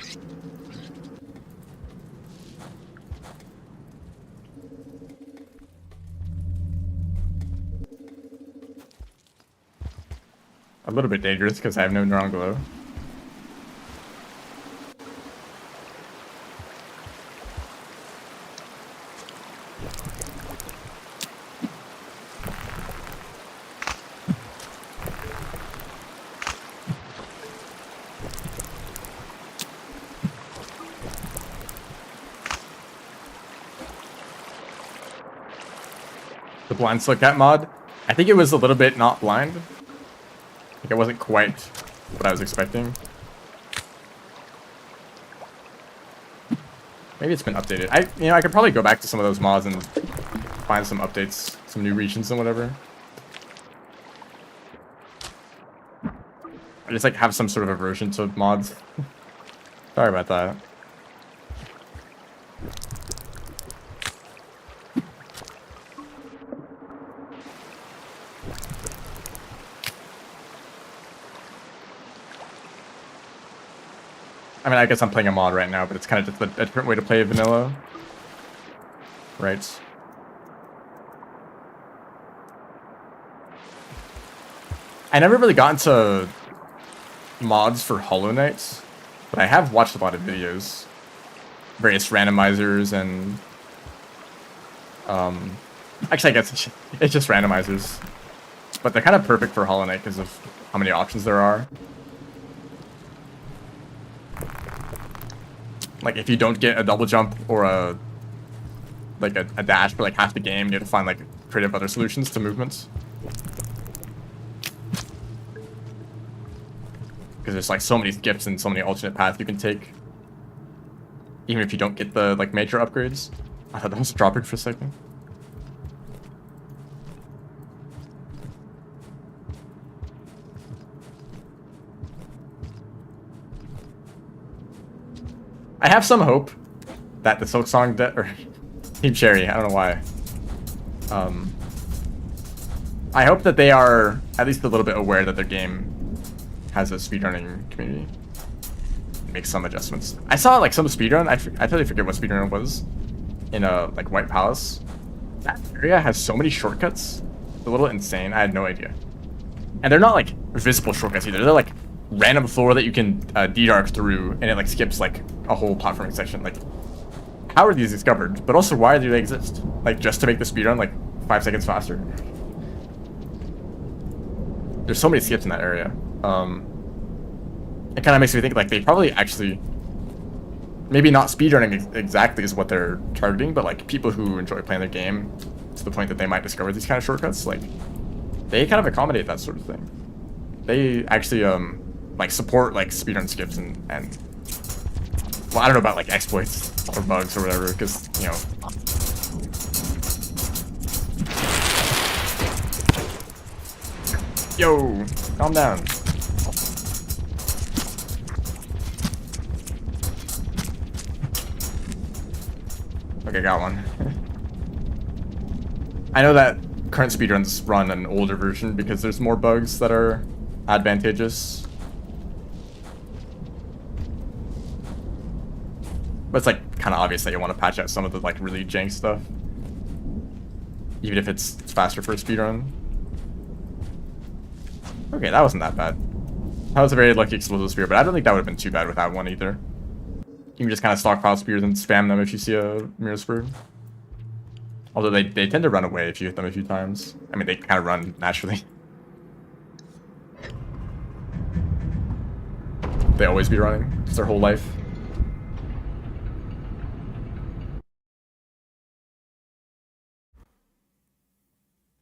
A little bit dangerous because I have no neuron glow. The blind slick cat mod? I think it was a little bit not blind. Like it wasn't quite what I was expecting. Maybe it's been updated. I could probably go back to some of those mods and find some updates, some new regions and whatever. I just like have some sort of aversion to mods. Sorry about that. I mean, I guess I'm playing a mod right now, but it's kind of just a different way to play vanilla. Right. I never really got into mods for Hollow Knight, but I have watched a lot of videos, various randomizers and actually I guess it's just randomizers, but they're kind of perfect for Hollow Knight because of how many options there are. Like if you don't get a double jump or a dash for like half the game, you have to find like creative other solutions to movements. Because there's like so many skips and so many alternate paths you can take. Even if you don't get the like major upgrades. I thought that was dropping for a second. I have some hope that the silksong or Team Cherry, I don't know why. I hope that they are at least a little bit aware that their game has a speedrunning community. Make some adjustments. I saw like some speedrun. I totally forget what speedrun was in like White Palace. That area has so many shortcuts. It's a little insane. I had no idea. And they're not like visible shortcuts either. They're like random floor that you can de-arc through, and it like skips like a whole platforming section. Like, how are these discovered? But also, why do they exist? Like, just to make the speedrun like 5 seconds faster? There's so many skips in that area. It kind of makes me think like they probably actually, maybe not speedrunning exactly is what they're targeting, but like people who enjoy playing their game to the point that they might discover these kind of shortcuts, like they kind of accommodate that sort of thing. They actually like support like speedrun skips and well, I don't know about like exploits or bugs or whatever, because you know. Yo, calm down. Okay, got one. I know that current speedruns run an older version because there's more bugs that are advantageous. But it's like kind of obvious that you want to patch out some of the like really jank stuff, even if it's faster for a speedrun. Okay, that wasn't that bad. That was a very lucky explosive spear, but I don't think that would have been too bad without one either. You can just kind of stockpile spears and spam them if you see a mirror spur. Although they tend to run away if you hit them a few times. I mean, they kind of run naturally. They always be running. It's their whole life.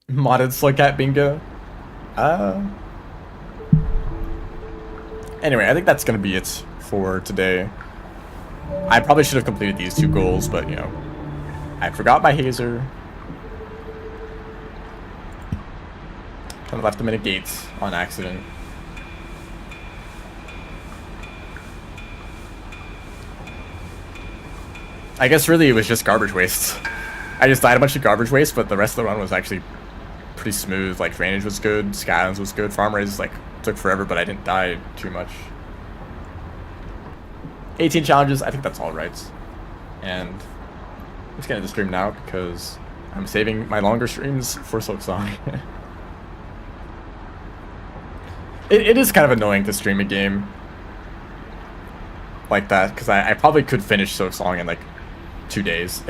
Modded Slugcat bingo. Anyway, I think that's gonna be it for today. I probably should have completed these 2 goals, but you know, I forgot my hazer. Kind of left them in a gate on accident. I guess really it was just garbage waste. I just died a bunch of garbage waste, but the rest of the run was actually pretty smooth. Like drainage was good, scans was good, farm raises like took forever, but I didn't die too much. 18 challenges, I think that's all right. And I'm just gonna end the stream now because I'm saving my longer streams for silksong. It is kind of annoying to stream a game like that because I probably could finish silksong in like 2 days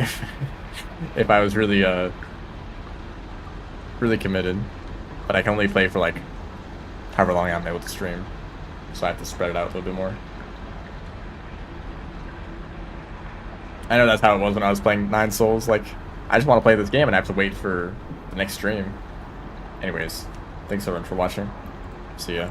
if I was really really committed, but I can only play for like however long I'm able to stream, so I have to spread it out a little bit more. I know that's how it was when I was playing 9 Souls. Like, I just want to play this game and I have to wait for the next stream. Anyways, thanks everyone for watching. See ya.